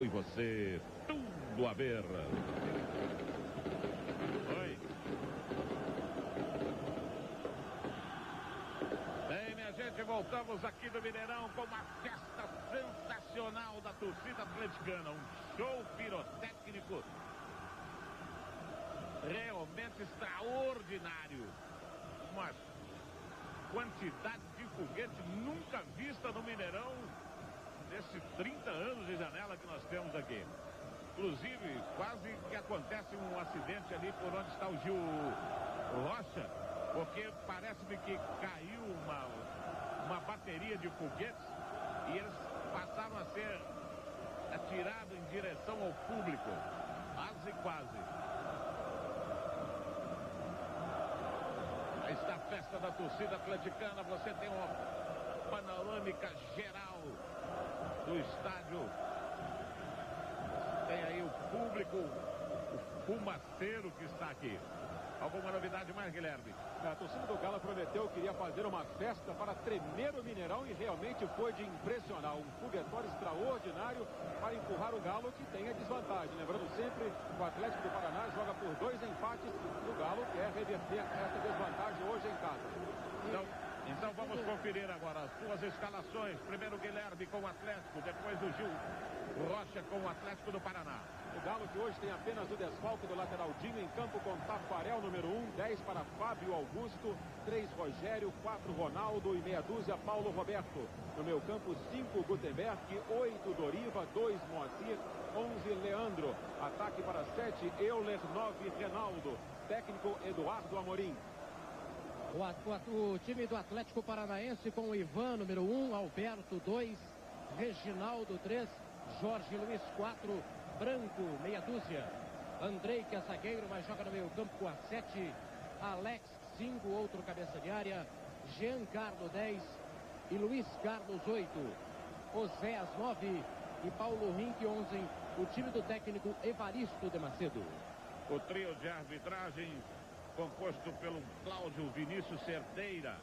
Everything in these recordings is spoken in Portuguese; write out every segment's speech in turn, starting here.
E você, tudo a ver. Oi. Bem, minha gente, voltamos aqui do Mineirão com uma festa sensacional da torcida atleticana. Um show pirotécnico realmente extraordinário. Uma quantidade de foguete nunca vista no Mineirão nesses 30 anos de janela que nós temos aqui. Inclusive, quase que acontece um acidente ali por onde está o Gil Rocha, porque parece-me que caiu uma bateria de foguetes e eles passaram a ser atirados em direção ao público. Quase. Aí está a festa da torcida atleticana. Você tem uma panorâmica geral do estádio. Tem aí o público, o fumaceiro que está aqui. Alguma novidade mais, Guilherme? A torcida do Galo prometeu que iria fazer uma festa para tremer o Mineirão e realmente foi de impressionar. Um foguetório extraordinário para empurrar o Galo, que tem a desvantagem. Lembrando sempre, o Atlético do Paraná joga por 2 empates e o Galo quer reverter essa desvantagem hoje em casa. Então vamos conferir agora as suas escalações. Primeiro Guilherme com o Atlético, depois o Gil Rocha com o Atlético do Paraná. O Galo que hoje tem apenas o desfalque do lateral Dinho em campo com Tafarel, número 1, 10 para Fábio Augusto, 3 Rogério, 4 Ronaldo e meia dúzia Paulo Roberto. No meio campo 5 Gutenberg, 8 Doriva, 2 Moacir, 11 Leandro. Ataque para 7 Euler, 9 Renaldo. Técnico Eduardo Amorim. O time do Atlético Paranaense com o Ivan, número 1, Alberto, 2, Reginaldo, 3, Jorge Luiz, 4, Branco, meia dúzia, Andrei, que é zagueiro, mas joga no meio campo com a 7, Alex, 5, outro cabeça de área, Giancarlo, 10 e Luiz Carlos, 8, Oséias, 9 e Paulo Rink, 11, o time do técnico Evaristo de Macedo. O trio de arbitragem composto pelo Cláudio Vinícius Cerdeira.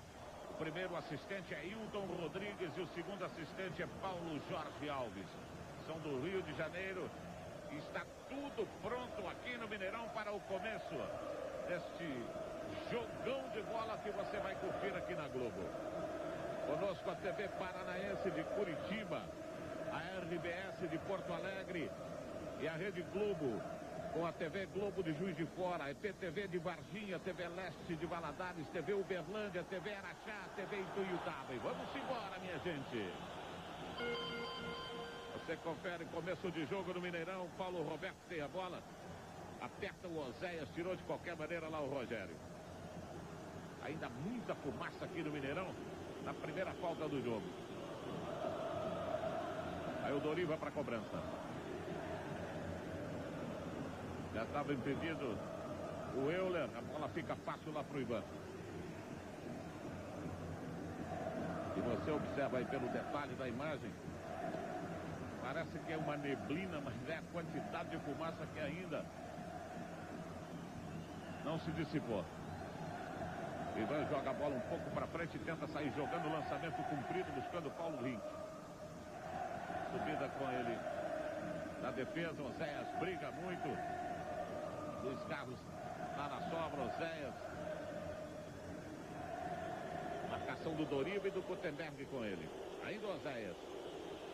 O primeiro assistente é Hilton Rodrigues e o segundo assistente é Paulo Jorge Alves. São do Rio de Janeiro. E está tudo pronto aqui no Mineirão para o começo deste jogão de bola que você vai curtir aqui na Globo. Conosco a TV Paranaense de Curitiba, a RBS de Porto Alegre e a Rede Globo, com a TV Globo de Juiz de Fora, a EPTV de Varginha, TV Leste de Valadares, TV Uberlândia, TV Araxá, TV Ituiutaba. E vamos embora, minha gente. Você confere começo de jogo no Mineirão. Paulo Roberto tem a bola. Aperta o Oséias, tirou de qualquer maneira lá o Rogério. Ainda muita fumaça aqui no Mineirão, na primeira falta do jogo. Aí o Doriva para a cobrança. Já estava impedido o Euler. A bola fica fácil lá para o Ivan. E você observa aí pelo detalhe da imagem. Parece que é uma neblina, mas é a quantidade de fumaça que ainda não se dissipou. O Ivan joga a bola um pouco para frente e tenta sair jogando o lançamento comprido, buscando o Paulo Rink. Subida com ele na defesa. O Oséias briga muito. Luiz Carlos lá na sobra, Oséias. Marcação do Doriva e do Gutenberg com ele. Ainda o Oséias.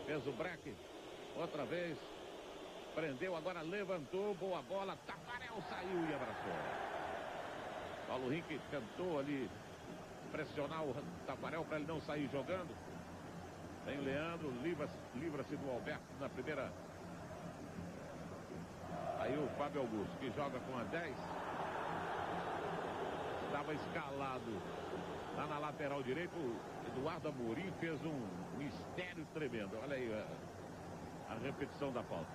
Fez o break. Outra vez. Prendeu, agora levantou. Boa bola. Tafarel saiu e abraçou. Paulo Rink tentou ali pressionar o Tafarel para ele não sair jogando. Vem o Leandro. Livra-se do Alberto na primeira. Aí o Fábio Augusto, que joga com a 10. Estava escalado lá na lateral direita. O Eduardo Amorim fez um mistério tremendo. Olha aí a repetição da falta.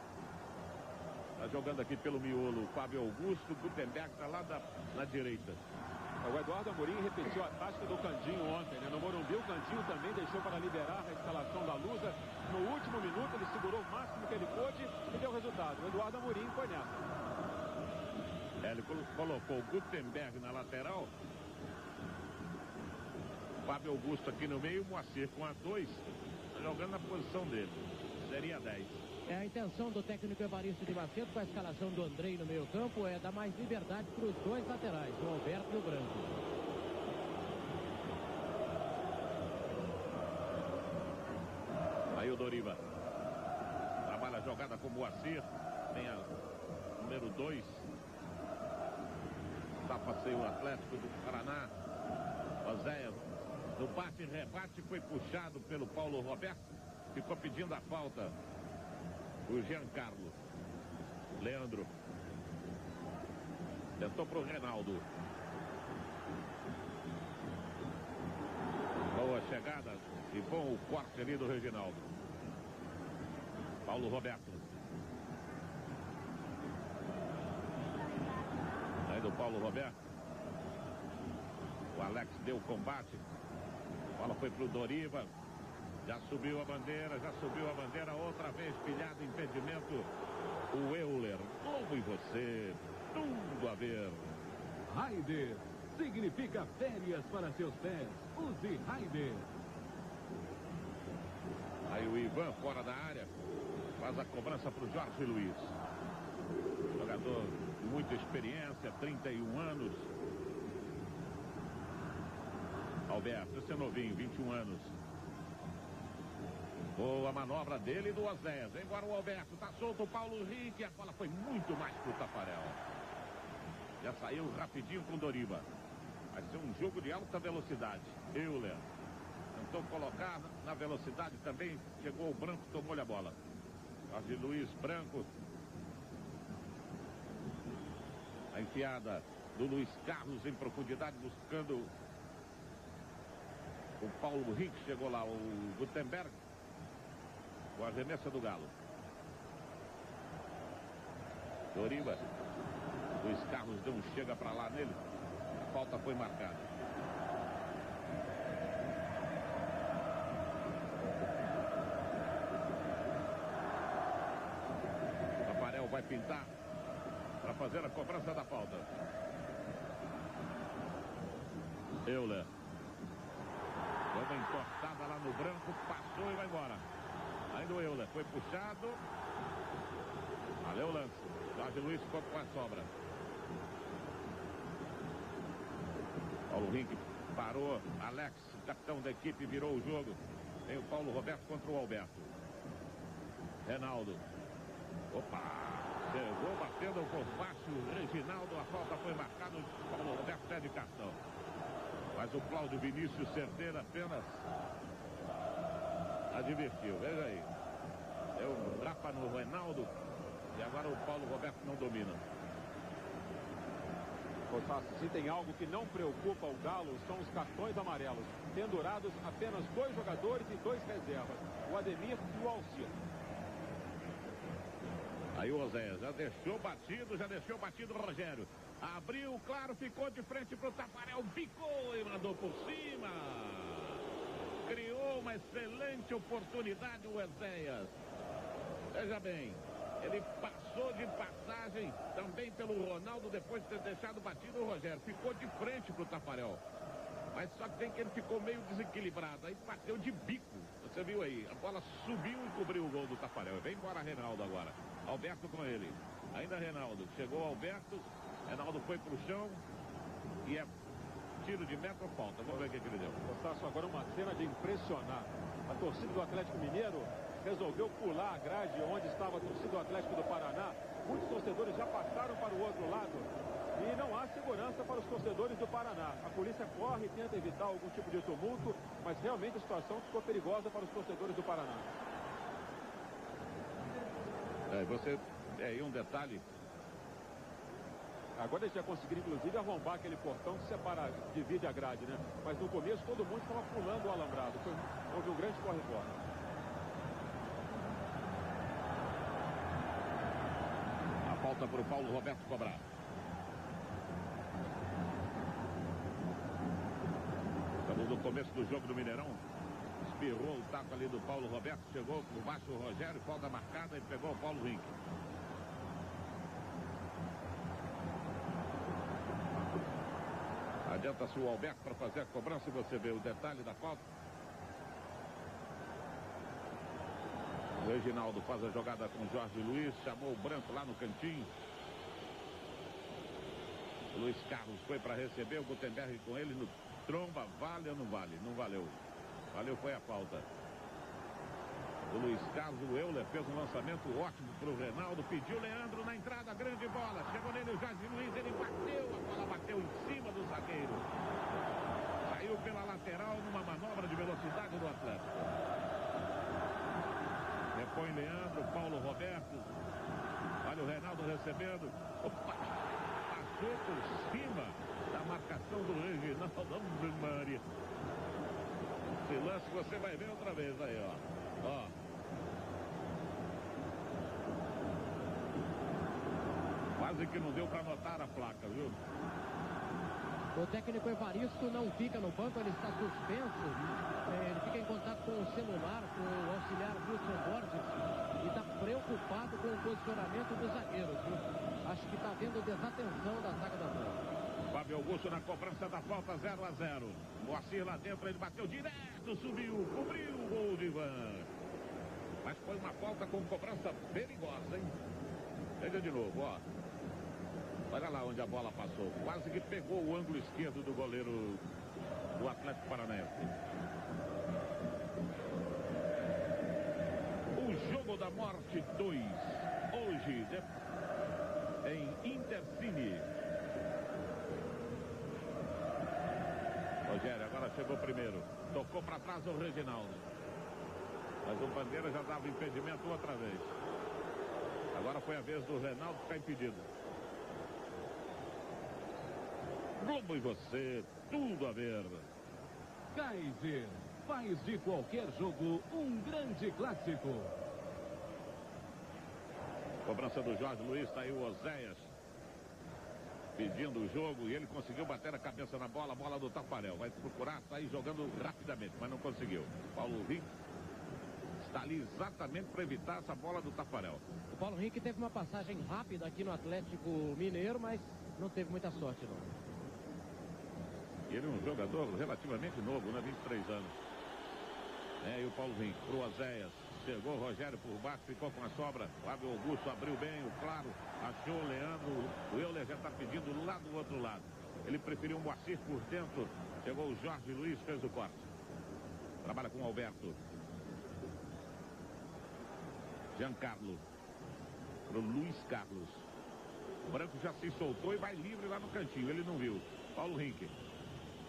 Está jogando aqui pelo miolo o Fábio Augusto. O Gutenberg está lá na direita. O Eduardo Amorim repetiu a tática do Candinho ontem, né? No Morumbi, o Candinho também deixou para liberar a escalação da Lusa. No último minuto, ele segurou o máximo que ele pôde e deu resultado. O Eduardo Amorim foi nessa. Ele colocou o Gutenberg na lateral. Fábio Augusto aqui no meio. Moacir com a 2. Jogando na posição dele. Seria 10. A intenção do técnico Evaristo de Macedo com a escalação do Andrei no meio campo é dar mais liberdade para os dois laterais, o Alberto e o Branco. Aí o Doriva trabalha a jogada com o Moacir, tem a número 2, tapa-se o Atlético do Paraná. Oséias, no bate e rebate, foi puxado pelo Paulo Roberto, ficou pedindo a falta o Giancarlo. Leandro tentou para o Reinaldo. Boa chegada e bom o corte ali do Reginaldo. Paulo Roberto. Aí do Paulo Roberto. O Alex deu combate. A bola foi para o Doriva. Já subiu a bandeira, outra vez pilhado, impedimento. O Euler, como em você, tudo a ver. Raider significa férias para seus pés. Use Raider. Aí o Ivan, fora da área, faz a cobrança para o Jorge Luiz. Jogador de muita experiência, 31 anos. Alberto, esse é novinho, 21 anos. Boa manobra dele e do Oséias. Embora o Alberto, tá solto o Paulo Henrique. A bola foi muito mais pro Tafarel. Já saiu rapidinho com o Doriva. Vai ser um jogo de alta velocidade. Euler tentou colocar na velocidade também. Chegou o Branco, tomou-lhe a bola. Jorge Luiz, Branco. A enfiada do Luiz Carlos em profundidade, buscando o Paulo Henrique. Chegou lá o Gutenberg. O arremesso do Galo. Doriva. Luiz Carlos deu um chega para lá nele. A falta foi marcada. Tafarel vai pintar para fazer a cobrança da falta. Euler. Deu uma entortada lá no Branco. Passou e vai embora. Ainda o Euler foi puxado. Valeu o lance. Jorge Luiz ficou com a sobra. Paulo Henrique parou. Alex, capitão da equipe, virou o jogo. Tem o Paulo Roberto contra o Alberto. Reinaldo. Opa! Chegou batendo por baixo o Reginaldo. A falta foi marcada. O Paulo Roberto pede cartão. Mas o Cláudio Vinícius Cerdeira apenas advertiu. Veja aí. Deu um rapa no Reinaldo. E agora o Paulo Roberto não domina. Se tem algo que não preocupa o Galo, são os cartões amarelos. Pendurados apenas 2 jogadores e 2 reservas. O Ademir e o Alcir. Aí o Oséias já deixou batido o Rogério. Abriu, claro, ficou de frente para o Tafarel. Picou e mandou por cima. Criou uma excelente oportunidade o Oséias. Veja bem, ele passou de passagem também pelo Ronaldo depois de ter deixado batido o Rogério. Ficou de frente para o Tafarel. Mas só que tem que ele ficou meio desequilibrado. Aí bateu de bico. Você viu aí, a bola subiu e cobriu o gol do Tafarel. Vem embora Reinaldo agora. Alberto com ele. Ainda Reinaldo. Chegou Alberto. Reinaldo foi para o chão. E é tiro de meta ou falta. Vamos ver o que ele deu. Postaço, agora uma cena de impressionar. A torcida do Atlético Mineiro resolveu pular a grade onde estava a torcida do Atlético do Paraná. Muitos torcedores já passaram para o outro lado. E não há segurança para os torcedores do Paraná. A polícia corre e tenta evitar algum tipo de tumulto, mas realmente a situação ficou perigosa para os torcedores do Paraná. E um detalhe. Agora eles já conseguiram, inclusive, arrombar aquele portão que separa, divide a grade, né? Mas no começo todo mundo estava pulando o alambrado. Houve um grande corre-corre. A falta para o Paulo Roberto cobrar. Estamos no começo do jogo do Mineirão. Espirrou o taco ali do Paulo Roberto. Chegou por baixo o Rogério. Falta marcada e pegou o Paulo Henrique. Adianta-se o Alberto para fazer a cobrança e você vê o detalhe da falta. Reginaldo faz a jogada com Jorge Luiz, chamou o Branco lá no cantinho. O Luiz Carlos foi para receber o Gutenberg com ele no tromba. Vale ou não vale? Não valeu. Valeu, foi a falta. O Luiz Carlos, o Euler fez um lançamento ótimo para o Reinaldo, pediu Leandro na entrada, grande bola, chegou nele o Jorge Luiz, ele bateu, a bola bateu em cima do zagueiro. Saiu pela lateral numa manobra de velocidade do Atlético. Repõe Leandro, Paulo Roberto. Olha o Reinaldo recebendo. Opa! Passou por cima da marcação do Reginaldo. Ave Maria. Esse lance você vai ver outra vez aí, ó. Ó. Quase que não deu para anotar a placa, viu? O técnico Evaristo não fica no banco, ele está suspenso. Ele fica em contato com o celular, com o auxiliar Wilson Borges, e está preocupado com o posicionamento dos zagueiros, viu? Acho que está havendo desatenção da zaga da bola. Fábio Augusto na cobrança da falta, 0-0. Moacir lá dentro, ele bateu direto, subiu, cobriu o gol de Ivan. Mas foi uma falta com cobrança perigosa, hein? Veja de novo, ó. Olha lá onde a bola passou. Quase que pegou o ângulo esquerdo do goleiro do Atlético Paranaense. O Jogo da Morte 2. Hoje, em Intercine. Rogério, agora chegou primeiro. Tocou para trás o Reginaldo. Mas o Bandeira já dava impedimento outra vez. Agora foi a vez do Reinaldo ficar impedido. Globo e você, tudo a ver. Kaiser faz de qualquer jogo um grande clássico. Cobrança do Jorge Luiz, tá aí o Oséias pedindo o jogo e ele conseguiu bater a cabeça na bola, a bola do Tafarel. Vai procurar sair jogando rapidamente, mas não conseguiu. Paulo Henrique está ali exatamente para evitar essa bola do Tafarel. O Paulo Henrique teve uma passagem rápida aqui no Atlético Mineiro, mas não teve muita sorte, não. Ele é um jogador relativamente novo, né? 23 anos. E o Paulo Henrique pro Oséias. Chegou o Rogério por baixo, ficou com a sobra. O Fábio Augusto abriu bem, o Claro. Achou o Leandro. O Euler já está pedindo lá do outro lado. Ele preferiu um Moacir por dentro. Chegou o Jorge Luiz, fez o corte. Trabalha com o Alberto. Giancarlo. Pro Luiz Carlos. O Branco já se soltou e vai livre lá no cantinho. Ele não viu. Paulo Henrique.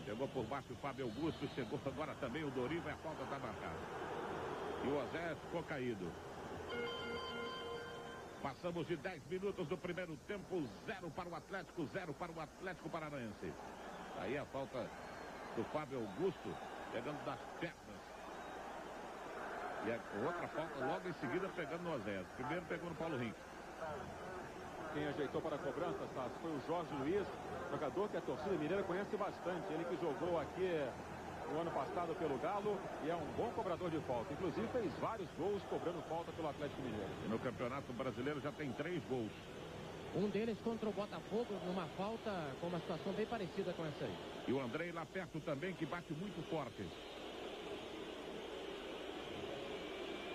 Chegou por baixo o Fábio Augusto, chegou agora também o Doriva e a falta está marcada. E o Osé ficou caído. Passamos de 10 minutos do primeiro tempo, 0 para o Atlético, 0 para o Atlético Paranaense. Aí a falta do Fábio Augusto, pegando das pernas. E a outra falta logo em seguida pegando no Osé. Primeiro pegou no Paulo Henrique. Quem ajeitou para a cobrança, Sassi, foi o Jorge Luiz, jogador que a torcida mineira conhece bastante. Ele que jogou aqui no ano passado pelo Galo e é um bom cobrador de falta. Inclusive fez vários gols cobrando falta pelo Atlético Mineiro. E no Campeonato Brasileiro já tem 3 gols. Um deles contra o Botafogo, numa falta com uma situação bem parecida com essa aí. E o Andrei lá perto também, que bate muito forte.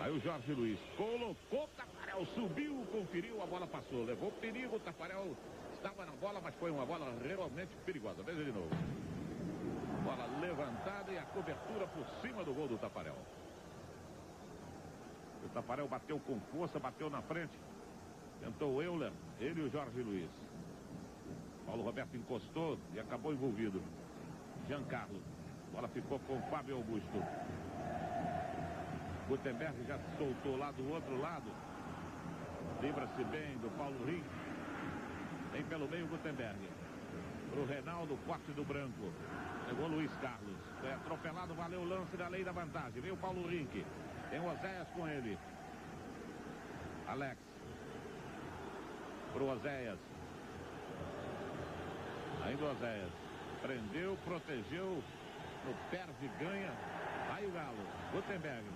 Aí o Jorge Luiz colocou, Tafarel subiu, conferiu, a bola passou. Levou perigo, Tafarel estava na bola, mas foi uma bola realmente perigosa. Veja de novo. Bola levantada e a cobertura por cima do gol do Tafarel. O Tafarel bateu com força, bateu na frente. Tentou o Euler, ele e o Jorge Luiz. Paulo Roberto encostou e acabou envolvido. Giancarlo. A bola ficou com o Fábio Augusto. Gutenberg já se soltou lá do outro lado. Livra-se bem do Paulo Henrique. Vem pelo meio Gutenberg. Pro Reinaldo, corte do Branco. Chegou Luiz Carlos. Foi atropelado, valeu o lance da lei da vantagem. Veio o Paulo Henrique. Tem o Oséias com ele. Alex. Pro Oséias. Ainda o Oséias. Prendeu, protegeu. No perde, ganha. Aí o Galo. Gutenberg.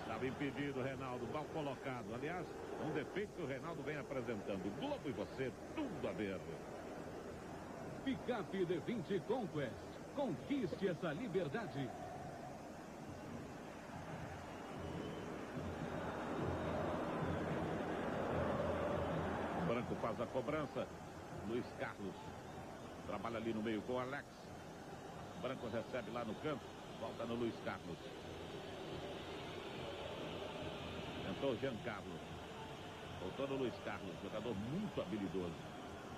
Estava impedido o Reinaldo, mal colocado. Aliás, um defeito que o Reinaldo vem apresentando. Globo e você, tudo a ver. Picape D20 Conquest. Conquiste essa liberdade. Branco faz a cobrança. Luiz Carlos trabalha ali no meio com o Alex. Branco recebe lá no canto. Volta no Luiz Carlos. Tentou Jean Carlos. Voltou no Luiz Carlos. Jogador muito habilidoso.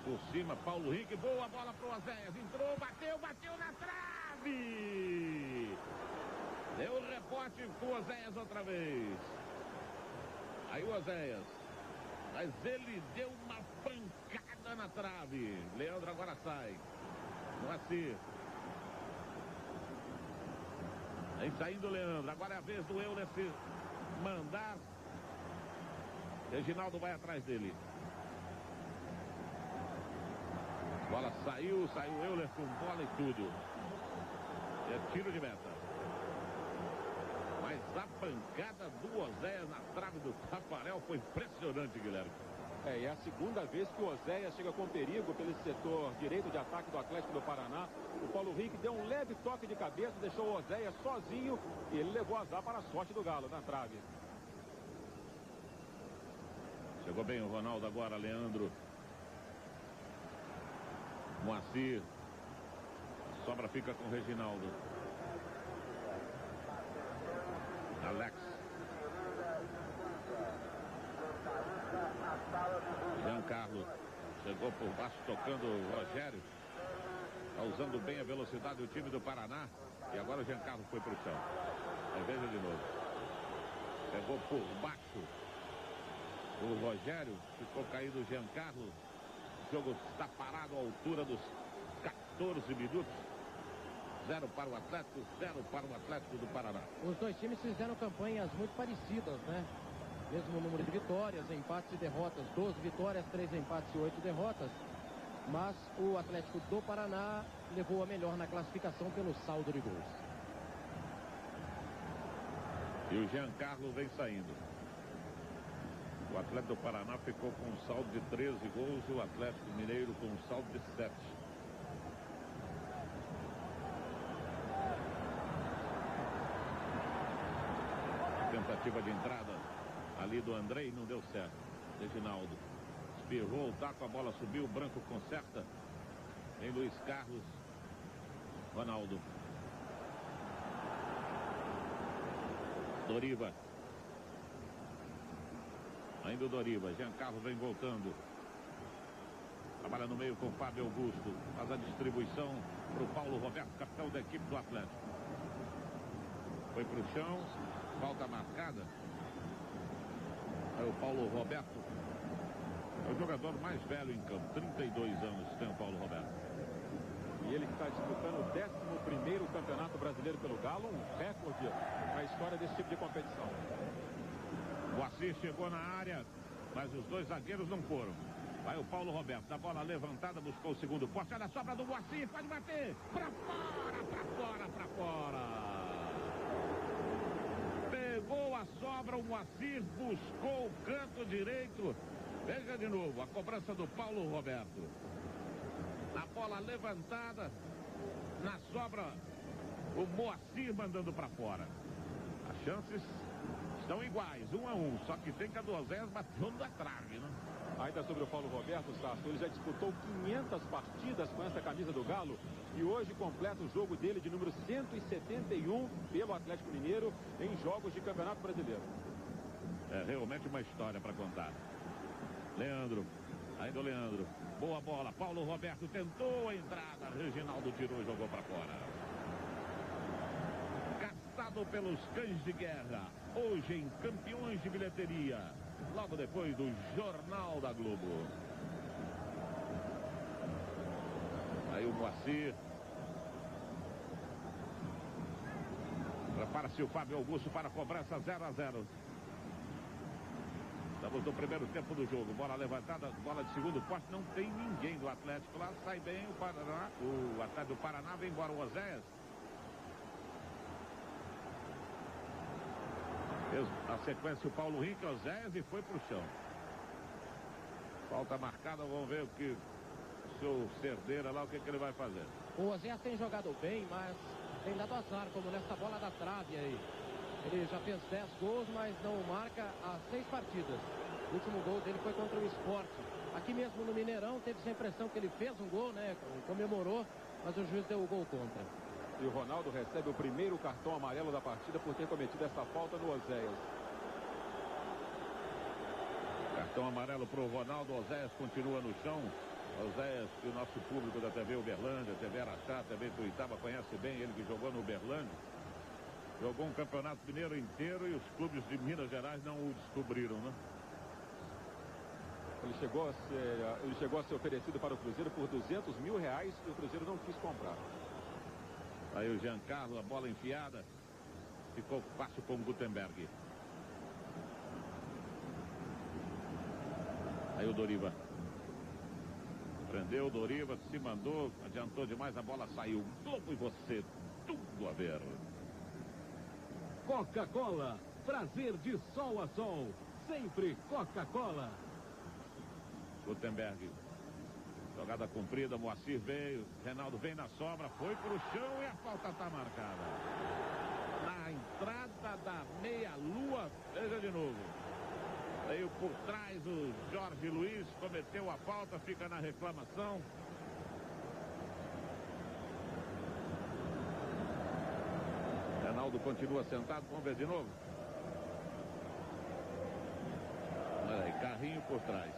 Por cima, Paulo Henrique. Boa bola pro Oséias. Entrou, bateu na trave. Deu rebote pro Oséias outra vez. Aí o Oséias. Mas ele deu uma pancada na trave. Leandro agora sai. Moacir. Vem saindo o Leandro. Agora é a vez do Euler se mandar. Reginaldo vai atrás dele. Bola saiu o Euler com bola e tudo. É tiro de meta. Mas a pancada do Oséias na trave do Tafarel foi impressionante, Guilherme. É, e é a segunda vez que o Oséias chega com perigo pelo setor direito de ataque do Atlético do Paraná. O Paulo Henrique deu um leve toque de cabeça, deixou o Oséias sozinho e ele levou azar para a sorte do Galo na trave. Chegou bem o Ronaldo agora, Leandro. Moacir. A sobra fica com o Reginaldo. Alex. Jean Carlos. Chegou por baixo tocando o Rogério. Está usando bem a velocidade do time do Paraná. E agora o Jean Carlos foi para o chão. Aí veja de novo. Pegou por baixo o Rogério. Ficou caído o Jean Carlos. O jogo está parado à altura dos 14 minutos. 0 para o Atlético, 0 para o Atlético do Paraná. Os dois times fizeram campanhas muito parecidas, né? Mesmo número de vitórias, empates e derrotas. 12 vitórias, 3 empates e 8 derrotas. Mas o Atlético do Paraná levou a melhor na classificação pelo saldo de gols. E o Jean Carlos vem saindo. O Atlético do Paraná ficou com um saldo de 13 gols e o Atlético Mineiro com um saldo de 7. Tentativa de entrada ali do Andrei, não deu certo. Reginaldo espirrou o taco, a bola subiu, o Branco conserta. Em Luiz Carlos. Ronaldo. Doriva. Ainda o Doriva. Jean Carlos vem voltando. Trabalha no meio com o Fábio Augusto. Faz a distribuição para o Paulo Roberto, capitão da equipe do Atlético. Foi para o chão. Falta marcada. Aí o Paulo Roberto. É o jogador mais velho em campo. 32 anos tem o Paulo Roberto. E ele que está disputando o 11º Campeonato Brasileiro pelo Galo. Um recorde na história desse tipo de competição. O Assis chegou na área, mas os dois zagueiros não foram. Vai o Paulo Roberto, da bola levantada, buscou o segundo poste. Olha a sobra do Moacir, pode bater. Pra fora, pra fora, pra fora. Pegou a sobra, o Moacir buscou o canto direito. Veja de novo, a cobrança do Paulo Roberto. A bola levantada, na sobra, o Moacir mandando pra fora. As chances estão iguais, 1 a 1, só que tem que a do Oséias bateu na trave, né? Ainda sobre o Paulo Roberto, Sasso, ele já disputou 500 partidas com essa camisa do Galo e hoje completa o jogo dele de número 171 pelo Atlético Mineiro em jogos de Campeonato Brasileiro. É realmente uma história para contar. Leandro, ainda o Leandro, boa bola, Paulo Roberto tentou a entrada, Reginaldo tirou e jogou para fora. Caçado pelos cães de guerra, hoje em Campeões de Bilheteria. Logo depois do Jornal da Globo. Aí o Moacir. Prepara-se o Fábio Augusto para a cobrança 0 a 0. Estamos no primeiro tempo do jogo. Bola levantada, bola de segundo poste. Não tem ninguém do Atlético lá. Sai bem o Paraná. O Atlético do Paraná vem embora o Oséias. A sequência o Paulo Henrique, Oséias e foi para o chão. Falta marcada, vamos ver o que o seu Cerdeira lá, o que ele vai fazer. O Oséias tem jogado bem, mas tem dado azar, como nessa bola da trave aí. Ele já fez 10 gols, mas não marca há 6 partidas. O último gol dele foi contra o Sport. Aqui mesmo no Mineirão, teve essa impressão que ele fez um gol, né? Comemorou, mas o juiz deu o gol contra. E o Ronaldo recebe o primeiro cartão amarelo da partida por ter cometido essa falta no Oséias. Cartão amarelo para o Ronaldo. Oséias continua no chão. Oséias, que o nosso público da TV Uberlândia, TV Araxá, TV Tuitaba conhece bem, ele que jogou no Uberlândia. Jogou um campeonato mineiro inteiro e os clubes de Minas Gerais não o descobriram, né? Ele chegou a ser oferecido para o Cruzeiro por R$200 mil e o Cruzeiro não quis comprar. Aí o Giancarlo, a bola enfiada. Ficou fácil com o Gutenberg. Aí o Doriva. Prendeu o Doriva, se mandou, adiantou demais, a bola saiu. Globo e você, tudo a ver. Coca-Cola, prazer de sol a sol. Sempre Coca-Cola. Gutenberg. Jogada cumprida, Moacir veio, Reinaldo vem na sobra, foi pro chão e a falta está marcada. Na entrada da meia-lua, veja de novo. Veio por trás o Jorge Luiz, cometeu a falta, fica na reclamação. Reinaldo continua sentado, vamos ver de novo. Olha aí, carrinho por trás.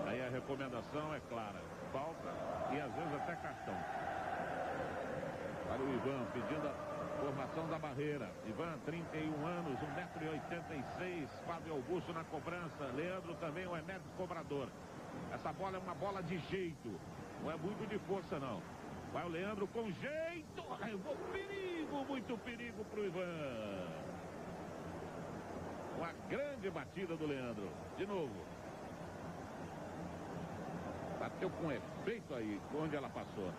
Aí a recomendação é clara, falta e às vezes até cartão. Para o Ivan, pedindo a formação da barreira. Ivan, 31 anos, 1,86 m, Fábio Augusto na cobrança. Leandro também, o emérito cobrador. Essa bola é uma bola de jeito, não é muito de força não. Vai o Leandro com jeito, levou perigo, muito perigo para o Ivan. Uma grande batida do Leandro, de novo. Bateu com efeito aí, onde ela passou.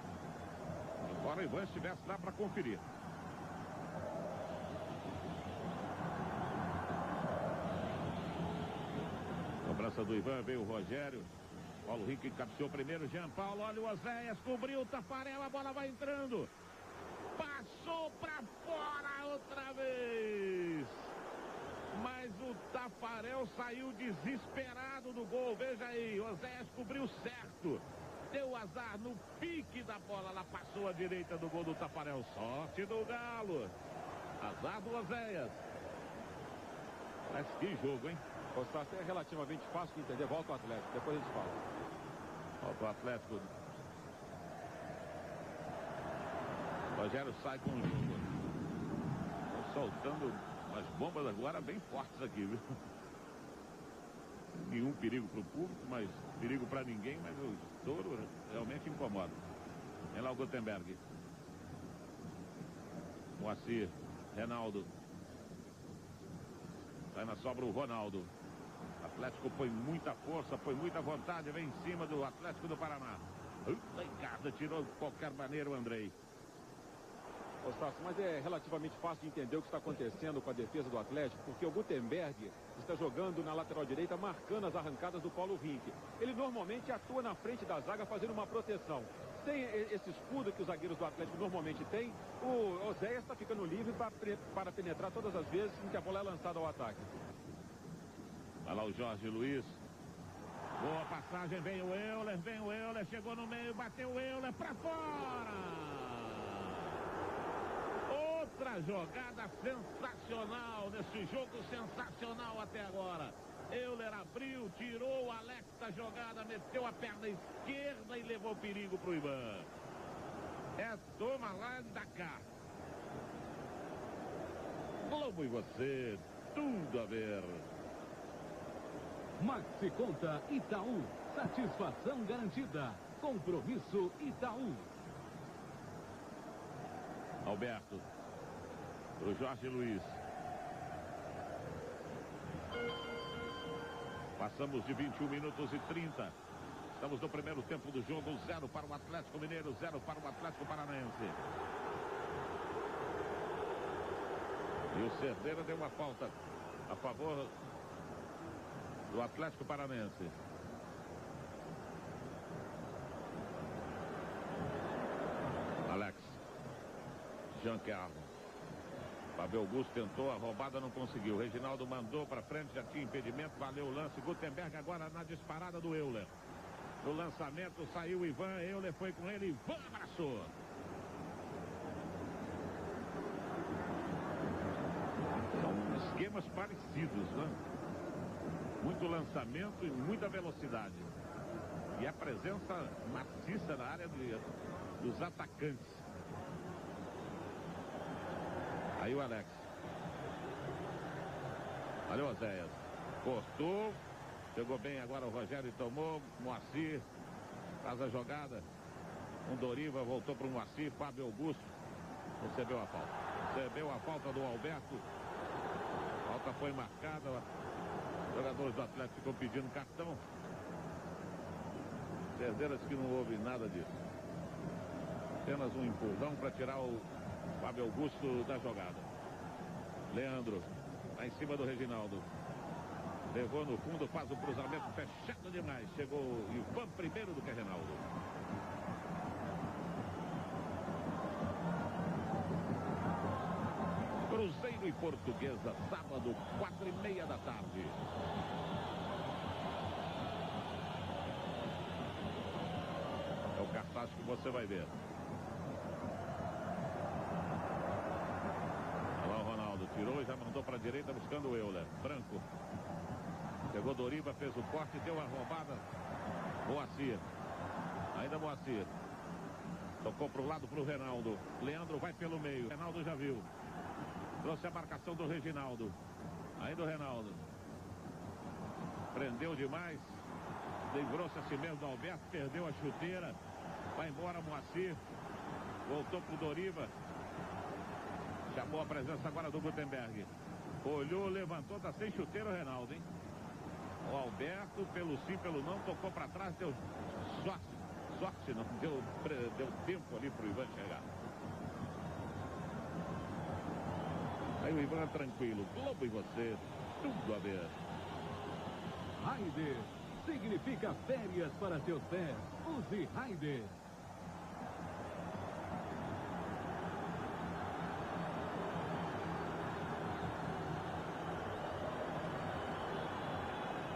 Embora o Ivan estivesse lá para conferir. Cobrança do Ivan, veio o Rogério. Paulo Henrique cabeceou primeiro, Jean Paulo, olha o Oséias, cobriu o Tafarel, a bola vai entrando. Passou para fora outra vez. Mas o Tafarel saiu desesperado do gol. Veja aí, Oséias cobriu certo. Deu azar no pique da bola. Ela passou à direita do gol do Tafarel. Sorte do Galo. Azar do Oséias. Mas que jogo, hein? É relativamente fácil de entender. Volta o Atlético, depois a gente fala. Volta o Atlético. O Rogério sai com o jogo. Estão soltando as bombas agora bem fortes aqui, viu? Nenhum perigo para o público, mas perigo para ninguém, mas o estouro realmente incomoda. Vem lá o Gutenberg. Moacir, Reinaldo. Sai na sobra o Ronaldo. O Atlético põe muita força, põe muita vontade, vem em cima do Atlético do Paraná. Em casa, tirou de qualquer maneira o Andrei. Mas é relativamente fácil de entender o que está acontecendo com a defesa do Atlético, porque o Gutenberg está jogando na lateral direita, marcando as arrancadas do Paulo Henrique. Ele normalmente atua na frente da zaga, fazendo uma proteção. Sem esse escudo que os zagueiros do Atlético normalmente têm, o Oséias está ficando livre para penetrar todas as vezes em que a bola é lançada ao ataque. Vai lá o Jorge Luiz. Boa passagem, vem o Euler, chegou no meio, bateu o Euler para fora. Outra jogada sensacional nesse jogo, sensacional até agora. Euler abriu, tirou o Alex da jogada, meteu a perna esquerda e levou perigo pro Ivan. É toma lá da cá. Globo e você, tudo a ver. Maxi Conta Itaú, satisfação garantida. Compromisso Itaú. Alberto. Pro Jorge Luiz. Passamos de 21 minutos e 30. Estamos no primeiro tempo do jogo. 0 para o Atlético Mineiro, 0 para o Atlético Paranaense. E o Cerdeira deu uma falta a favor do Atlético Paranaense. Alex. Giancarlo. Fábio Augusto tentou, a roubada não conseguiu. Reginaldo mandou para frente, já tinha impedimento, valeu o lance. Gutenberg agora na disparada do Euler. No lançamento saiu o Ivan, Euler foi com ele, Ivan abraçou. São esquemas parecidos, né? Muito lançamento e muita velocidade. E a presença maciça na área dos atacantes. Aí o Alex. Olha o Oséias. Cortou. Chegou bem agora o Rogério e tomou. Moacir faz a jogada. Doriva voltou para o Moacir. Fábio Augusto recebeu a falta. Recebeu a falta do Alberto. A falta foi marcada. Os jogadores do Atlético ficam pedindo cartão. Certeza que não houve nada disso. Apenas um empurrão para tirar o Fábio Augusto da jogada. Leandro, lá em cima do Reginaldo. Levou no fundo, faz o cruzamento fechado demais. Chegou Ivan primeiro do que Reinaldo. Cruzeiro e Portuguesa, sábado, 4:30 da tarde. É o cartaz que você vai ver. Tirou e já mandou para a direita buscando o Euler. Branco. Chegou Doriva, fez o corte, deu a roubada. Moacir. Ainda Moacir. Tocou para o lado para o Reinaldo. Leandro vai pelo meio. Reinaldo já viu. Trouxe a marcação do Reginaldo. Ainda o Reinaldo. Prendeu demais. Livrou-se a si mesmo do Alberto. Perdeu a chuteira. Vai embora Moacir. Voltou para o Doriva. Chamou a presença agora do Gutenberg. Olhou, levantou, tá sem chuteiro o Reinaldo, hein? O Alberto, pelo sim, pelo não, tocou para trás, deu sorte não, deu tempo ali pro Ivan chegar. Aí o Ivan tranquilo, Globo e você, tudo a ver. Raider significa férias para seus pés. Use Raider.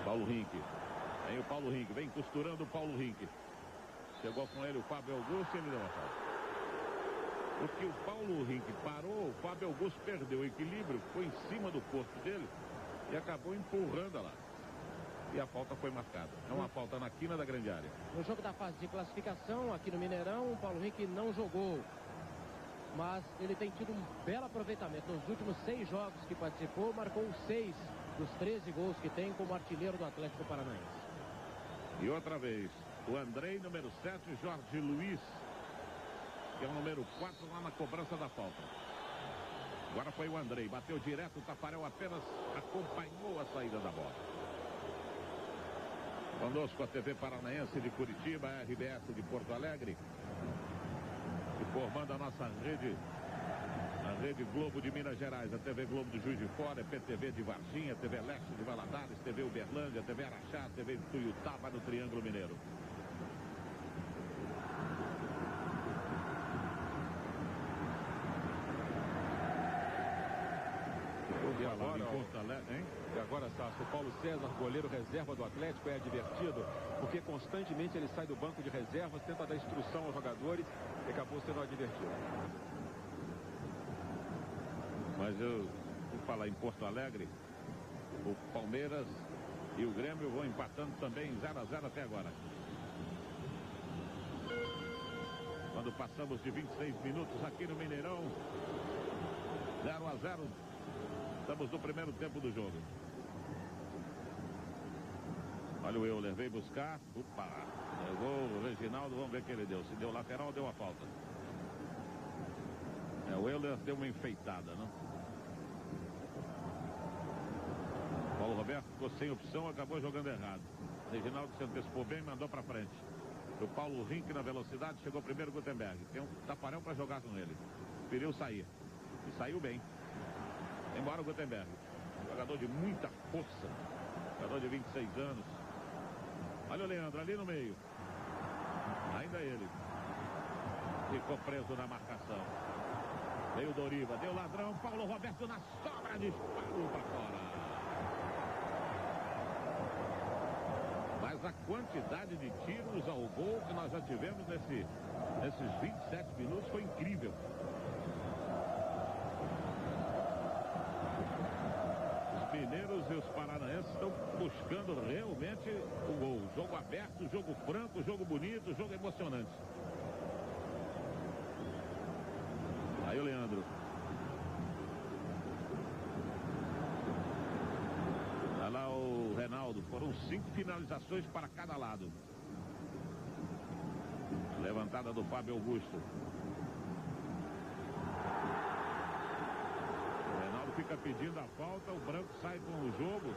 Paulo Rink. Aí o Paulo Rink. Vem costurando o Paulo Rink. Chegou com ele o Fábio Augusto e ele deu a falta. Porque o Paulo Rink parou, o Fábio Augusto perdeu o equilíbrio, foi em cima do corpo dele e acabou empurrando lá. E a falta foi marcada. É uma falta na quina da grande área. No jogo da fase de classificação, aqui no Mineirão, o Paulo Rink não jogou. Mas ele tem tido um belo aproveitamento. Nos últimos 6 jogos que participou, marcou 6 dos 13 gols que tem como artilheiro do Atlético Paranaense. E outra vez, o Andrei, número 7, Jorge Luiz, que é o número 4 lá na cobrança da falta. Agora foi o Andrei, bateu direto, o Tafarel apenas acompanhou a saída da bola. Conosco a TV Paranaense de Curitiba, a RBS de Porto Alegre, e formando a nossa rede. A Rede Globo de Minas Gerais, a TV Globo de Juiz de Fora, PTV de Varginha, TV Leste de Valadares, TV Uberlândia, TV Araxá, TV Tuiutaba no Triângulo Mineiro. E agora, Sasso, o Paulo César, goleiro reserva do Atlético, é advertido porque constantemente ele sai do banco de reservas, tenta dar instrução aos jogadores e acabou sendo advertido. Mas eu vou falar em Porto Alegre, o Palmeiras e o Grêmio vão empatando também 0-0 até agora. Quando passamos de 26 minutos aqui no Mineirão, 0-0, estamos no primeiro tempo do jogo. Olha o Euler, veio buscar, opa, levou o Reginaldo, vamos ver o que ele deu. Se deu lateral, deu a falta. O Euler deu uma enfeitada, né? Paulo Roberto ficou sem opção, acabou jogando errado. Reginaldo se antecipou bem, mandou para frente. O Paulo Rink na velocidade, chegou primeiro Gutenberg. Tem um Tafarel para jogar com ele. Preferiu sair. E saiu bem. Embora o Gutenberg. Jogador de muita força. Jogador de 26 anos. Olha o Leandro ali no meio. Ainda ele. Ficou preso na marcação. Veio o Doriva, deu ladrão, Paulo Roberto na sobra, disparou para fora. Mas a quantidade de tiros ao gol que nós já tivemos nesses 27 minutos foi incrível. Os mineiros e os paranaenses estão buscando realmente o gol. Jogo aberto, jogo franco, jogo bonito, jogo emocionante. Aí o Leandro. Olha lá o Reinaldo. Foram 5 finalizações para cada lado. Levantada do Fábio Augusto. O Reinaldo fica pedindo a falta. O Branco sai com o jogo.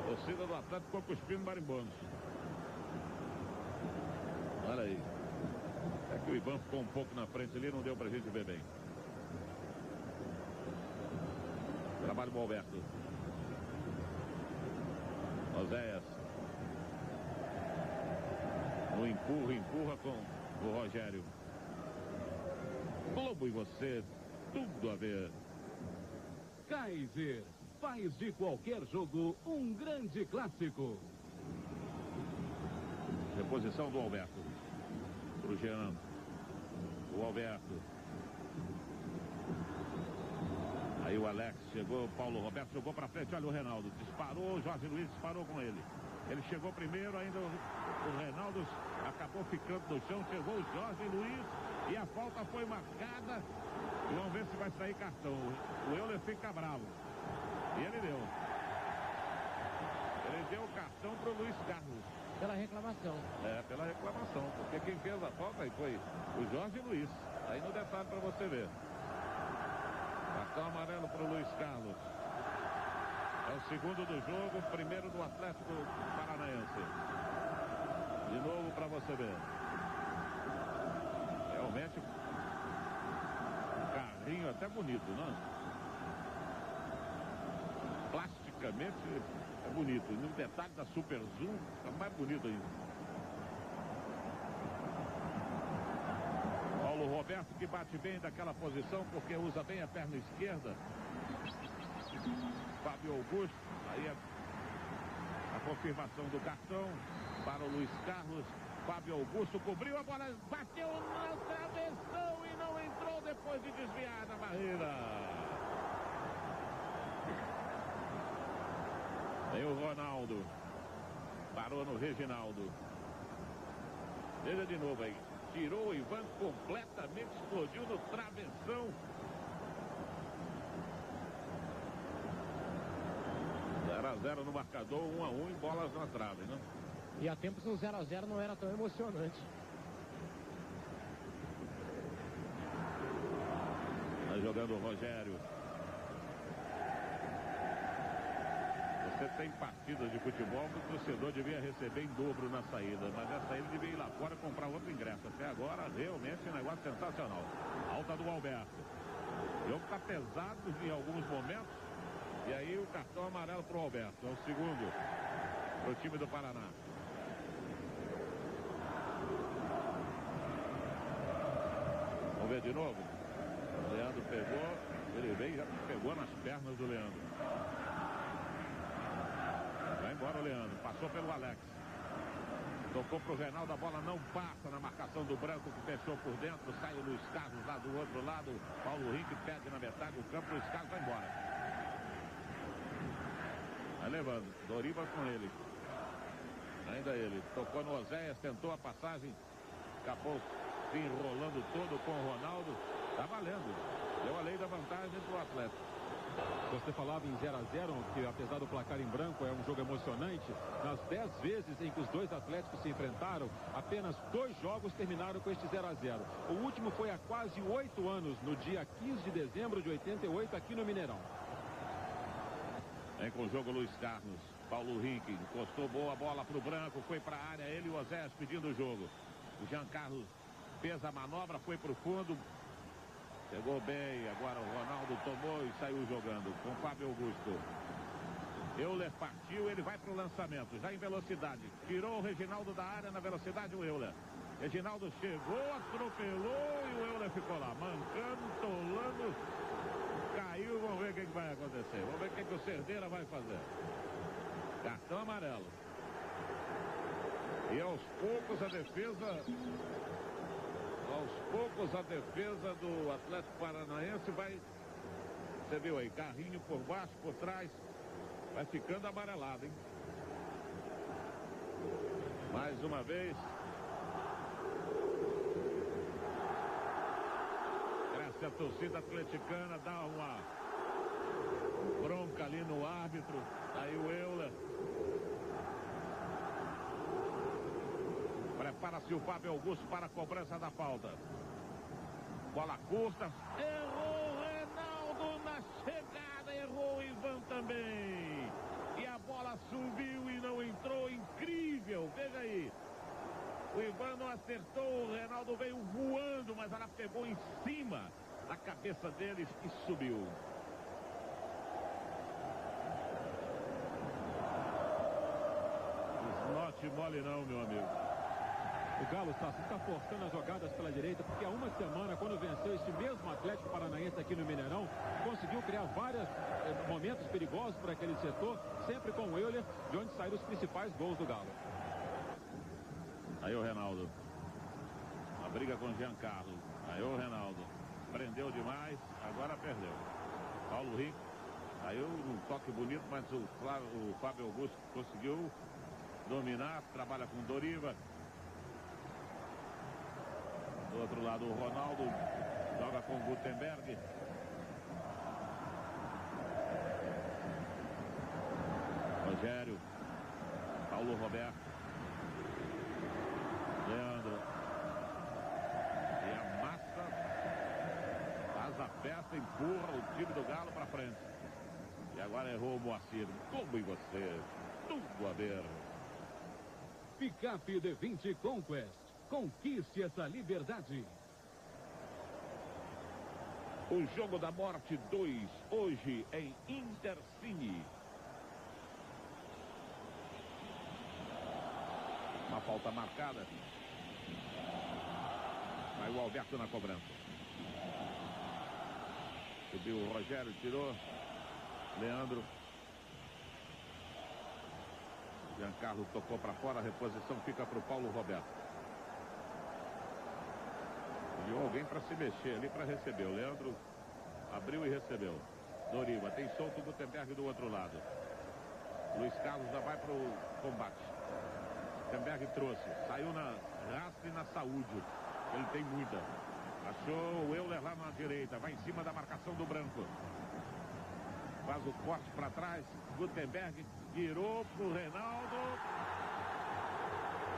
A torcida do Atlético ficou cuspindo marimbondos. Olha aí. É que o Ivan ficou um pouco na frente ali, não deu pra gente ver bem. Trabalho do Alberto. Oséias. No empurra com o Rogério. Globo e você, tudo a ver. Kaiser faz de qualquer jogo um grande clássico. Reposição do Alberto. Pro Jean. O Alberto. Aí o Alex chegou, Paulo Roberto jogou para frente, olha o Reinaldo, disparou, o Jorge Luiz disparou com ele. Ele chegou primeiro, ainda o Reinaldo acabou ficando no chão, chegou o Jorge Luiz e a falta foi marcada. E vamos ver se vai sair cartão. O Euler fica bravo. E ele deu. Ele deu o cartão pro Luiz Carlos. Pela reclamação. É, pela reclamação, porque quem fez a falta aí foi o Jorge Luiz. Aí no detalhe para você ver. Cartão amarelo para o Luiz Carlos. É o segundo do jogo, primeiro do Atlético Paranaense. De novo para você ver. Realmente um carrinho até bonito, não? Plasticamente é bonito. No detalhe da Super Zoom é mais bonito ainda. Paulo Roberto que bate bem daquela posição porque usa bem a perna esquerda. Fábio Augusto, aí a confirmação do cartão para o Luiz Carlos. Fábio Augusto cobriu a bola, bateu na travessão e não entrou depois de desviar da barreira. Aí o Ronaldo parou no Reginaldo. Veja de novo aí. Tirou o Ivan completamente, explodiu no travessão. 0-0 no marcador, 1-1 em bolas na trave, né? E há tempos um 0-0 não era tão emocionante. Vai jogando o Rogério. Você tem partidas de futebol que o torcedor devia receber em dobro na saída, mas essa aí ele devia ir lá fora comprar outro ingresso. Até agora, realmente, um negócio sensacional. Alta do Alberto. O jogo está pesado em alguns momentos. E aí o cartão amarelo para o Alberto. É o segundo para o time do Paraná. Vamos ver de novo. O Leandro pegou. Ele veio e já pegou nas pernas do Leandro. Vai embora o Leandro. Passou pelo Alex. Tocou pro Reinaldo. A bola não passa na marcação do Branco que fechou por dentro. Sai o Luiz Carlos lá do outro lado. Paulo Henrique pede na metade do campo. Luiz Carlos vai embora. Vai levando. Doriva com ele. Ainda ele. Tocou no Oséias. Tentou a passagem. Acabou se enrolando todo com o Ronaldo. Tá valendo. Deu a lei da vantagem pro Atlético. Você falava em 0-0, que apesar do placar em branco é um jogo emocionante. Nas 10 vezes em que os dois Atléticos se enfrentaram, apenas 2 jogos terminaram com este 0-0. O último foi há quase 8 anos, no dia 15 de dezembro de 88, aqui no Mineirão. Vem com o jogo Luiz Carlos. Paulo Henrique encostou boa bola pro Branco, foi pra área, ele e o Oséias pedindo o jogo. O Jean Carlos fez a manobra, foi pro fundo. Pegou bem, agora o Ronaldo tomou e saiu jogando com o Fábio Augusto. Euler partiu, ele vai para o lançamento, já em velocidade. Tirou o Reginaldo da área na velocidade, o Euler. Reginaldo chegou, atropelou e o Euler ficou lá, mancando, tolando, caiu. Vamos ver o que vai acontecer. Vamos ver o que o Cerdeira vai fazer. Cartão amarelo. E aos poucos a defesa do Atlético Paranaense vai... Você viu aí, carrinho por baixo, por trás. Vai ficando amarelado, hein? Mais uma vez. Cresce a torcida atleticana, dá uma bronca ali no árbitro. Aí o Euler. Prepara-se o Fábio Augusto para a cobrança da falta. Bola curta. Errou o Reinaldo na chegada. Errou o Ivan também. E a bola subiu e não entrou. Incrível. Veja aí. O Ivan não acertou. O Reinaldo veio voando, mas ela pegou em cima da cabeça deles e subiu. Not mole não, meu amigo. O Galo está forçando as jogadas pela direita, porque há uma semana, quando venceu esse mesmo Atlético Paranaense aqui no Mineirão, conseguiu criar vários momentos perigosos para aquele setor, sempre com o Euler, de onde saíram os principais gols do Galo. Aí o Reinaldo. A briga com o Giancarlo. Aí o Reinaldo. Prendeu demais, agora perdeu. Paulo Rico. Aí um toque bonito, mas o Fábio Augusto conseguiu dominar, trabalha com Doriva. Do outro lado o Ronaldo joga com o Gutenberg. Rogério. Paulo Roberto. Leandro. E a massa faz a festa, empurra o time do Galo para frente. E agora errou o Moacir. Como em você? Tudo a ver. Picape D20 Conquest. Conquiste essa liberdade. O Jogo da Morte 2, hoje em Intercine. Uma falta marcada. Vai o Alberto na cobrança. Subiu o Rogério, tirou. Leandro. Giancarlo tocou para fora, a reposição fica para o Paulo Roberto. Viu alguém para se mexer ali para receber. O Leandro abriu e recebeu. Doriva tem solto o Gutenberg do outro lado. Luiz Carlos já vai para o combate. Gutenberg trouxe. Saiu na raça e na saúde. Ele tem muita. Achou o Euler lá na direita. Vai em cima da marcação do branco. Faz o corte para trás. Gutenberg virou para o Reinaldo.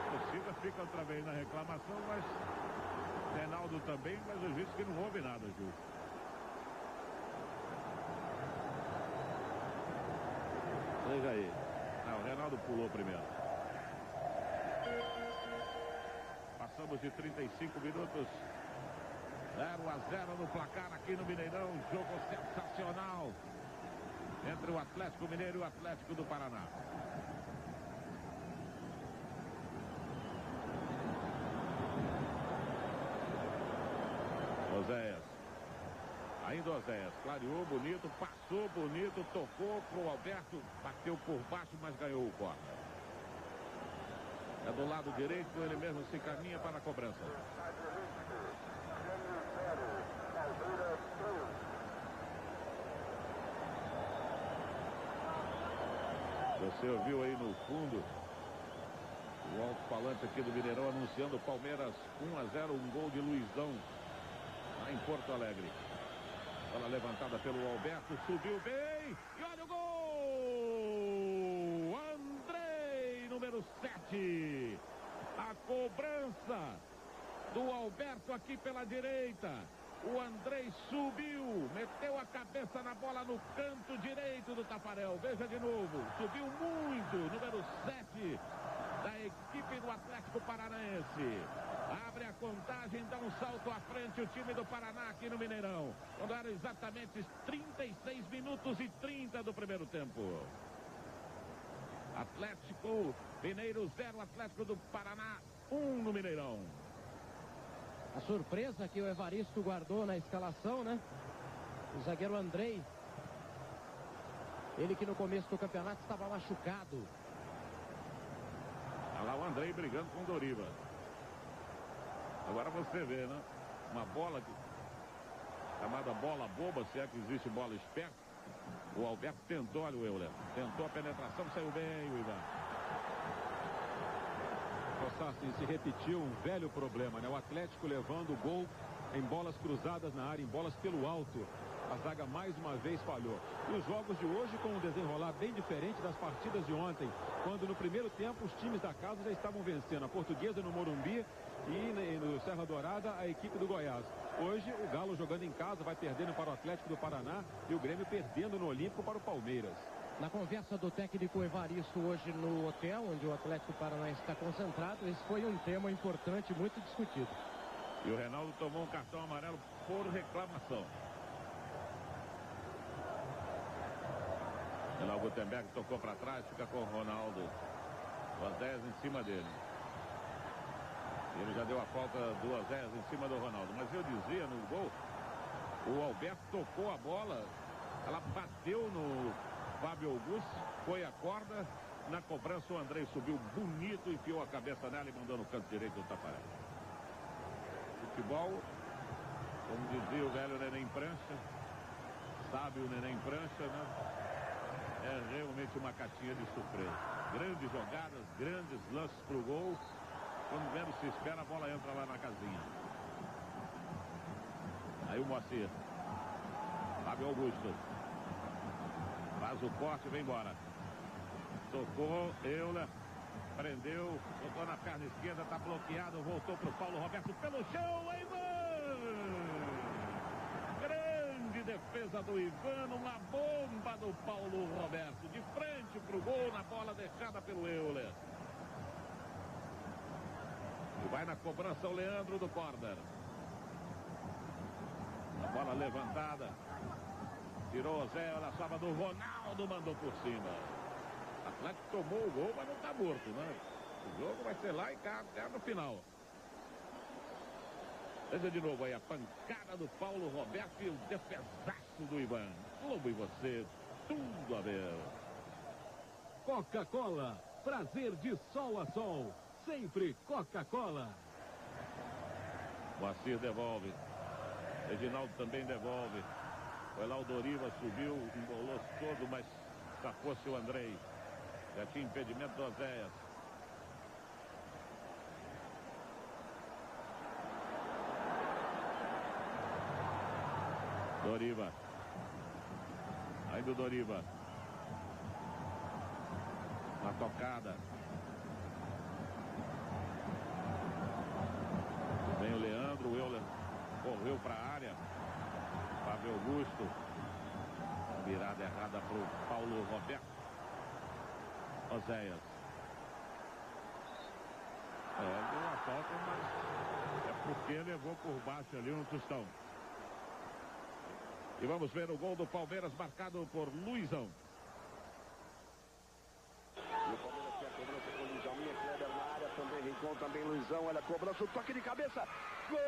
A torcida fica outra vez na reclamação, mas Reinaldo também, mas eu disse que não houve nada, Gil. Veja aí. O Reinaldo pulou primeiro. Passamos de 35 minutos. 0-0 no placar aqui no Mineirão. Jogo sensacional entre o Atlético Mineiro e o Atlético do Paraná. Oséias. Ainda Oséias. Clareou bonito, passou bonito, tocou pro Alberto, bateu por baixo, mas ganhou o corner. É do lado direito, ele mesmo se encaminha para a cobrança. Você ouviu aí no fundo o alto-falante aqui do Mineirão anunciando o Palmeiras 1-0, um gol de Luizão lá em Porto Alegre. Bola levantada pelo Alberto, subiu bem e olha o gol! Andrei, número 7. A cobrança do Alberto aqui pela direita. O Andrei subiu, meteu a cabeça na bola no canto direito do Tafarel. Veja de novo, subiu muito, número 7 da equipe do Atlético Paranaense. Abre a contagem, dá um salto à frente o time do Paraná aqui no Mineirão. Quando eram exatamente 36 minutos e 30 do primeiro tempo. Atlético Mineiro 0, Atlético do Paraná 1 no Mineirão. A surpresa que o Evaristo guardou na escalação, né? O zagueiro Andrei. Ele que no começo do campeonato estava machucado. Olha lá o Andrei brigando com o Doriva. Agora você vê, né? Uma bola chamada bola boba, se é que existe bola esperta. O Alberto tentou, olha o Euler. Tentou a penetração, saiu bem o Ivan. Assim, se repetiu um velho problema, né? O Atlético levando o gol em bolas cruzadas na área, em bolas pelo alto. A zaga mais uma vez falhou. E os jogos de hoje com um desenrolar bem diferente das partidas de ontem, quando no primeiro tempo os times da casa já estavam vencendo. A Portuguesa no Morumbi e no Serra Dourada a equipe do Goiás. Hoje o Galo jogando em casa vai perdendo para o Atlético do Paraná e o Grêmio perdendo no Olímpico para o Palmeiras. Na conversa do técnico Evaristo hoje no hotel, onde o Atlético Paranaense está concentrado, esse foi um tema importante, muito discutido. E o Reinaldo tomou um cartão amarelo por reclamação. O Gutenberg tocou para trás, fica com o Ronaldo. O Azés em cima dele. Ele já deu a falta do Azés em cima do Ronaldo. Mas eu dizia no gol, o Alberto tocou a bola, ela bateu no Fábio Augusto, foi a corda. Na cobrança o Andrei subiu bonito, enfiou a cabeça nela e mandou no canto direito do Tafarel. Futebol, como dizia o velho Neném Prancha, sabe o Neném Prancha, né? É realmente uma caixinha de surpresa. Grandes jogadas, grandes lances para o gol. Quando menos se espera, a bola entra lá na casinha. Aí o Moacir. Fábio Augusto. Faz o corte e vem embora. Tocou, Euler. Prendeu, botou na perna esquerda, tá bloqueado. Voltou pro Paulo Roberto pelo chão. Ivan! Grande defesa do Ivan. Uma bomba do Paulo Roberto. De frente pro gol, na bola deixada pelo Euler. E vai na cobrança o Leandro do corner. A bola levantada. Tirou o Zé, ela sobe do Ronaldo, mandou por cima. O Atlético tomou o gol, mas não está morto, né? O jogo vai ser lá e cá até no final. Veja de novo aí a pancada do Paulo Roberto e o defesaço do Ivan. Globo e você, tudo a ver. Coca-Cola, prazer de sol a sol. Sempre Coca-Cola. Moacir devolve. Reginaldo também devolve. Foi lá o Doriva, subiu, embolou-se todo, mas safou-se o Andrei. Já tinha impedimento do Oséias. Doriva. Ainda o Doriva. Uma tocada. Vem o Leandro, o Euler correu para a área. Fábio Augusto. Virada errada para o Paulo Roberto. Oséias. Deu uma falta, mas é porque levou por baixo ali um tostão. E vamos ver o gol do Palmeiras marcado por Luizão. E o Palmeiras quer a cobrança com o Luizão. Minha Kleber na área, também Rincon, também Luizão. Olha a cobrança, o toque de cabeça. Gol!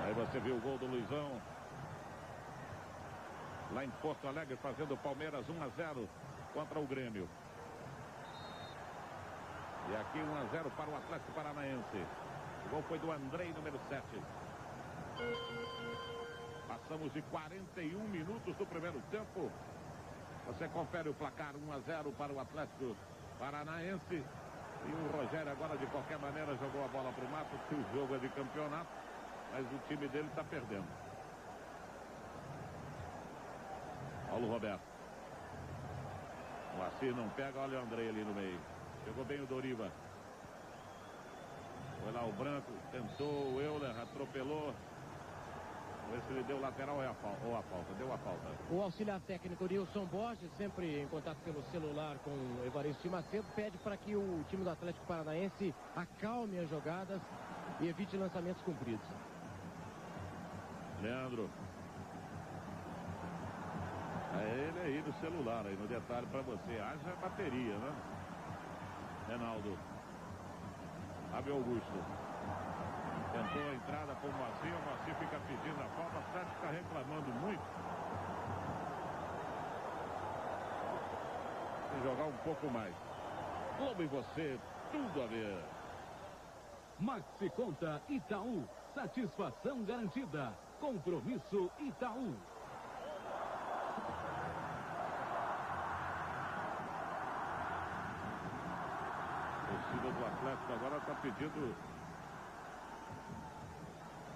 Aí você viu o gol do Luizão. Lá em Porto Alegre, fazendo o Palmeiras 1-0 contra o Grêmio. E aqui 1-0 para o Atlético Paranaense. O gol foi do Andrei, número 7. Passamos de 41 minutos do primeiro tempo. Você confere o placar 1-0 para o Atlético Paranaense. E o Rogério agora, de qualquer maneira, jogou a bola para o mato, que o jogo é de campeonato. Mas o time dele está perdendo. Paulo Roberto. O Assis não pega, olha o Andrei ali no meio. Chegou bem o Doriva. Foi lá o Branco, tentou, o Euler atropelou. Vamos ver se ele deu lateral ou a falta. Deu a falta. O auxiliar técnico Nilson Borges, sempre em contato pelo celular com o Evaristo Macedo, pede para que o time do Atlético Paranaense acalme as jogadas e evite lançamentos cumpridos. Leandro. É ele aí do celular, aí no detalhe para você. Haja bateria, né? Reinaldo. Fábio Augusto. Tentou a entrada com o Moacir fica pedindo a falta, o Atlético está reclamando muito. Tem que jogar um pouco mais. Globo e você, tudo a ver. Maxi Conta Itaú, satisfação garantida. Compromisso Itaú. A torcida do Atlético agora está pedindo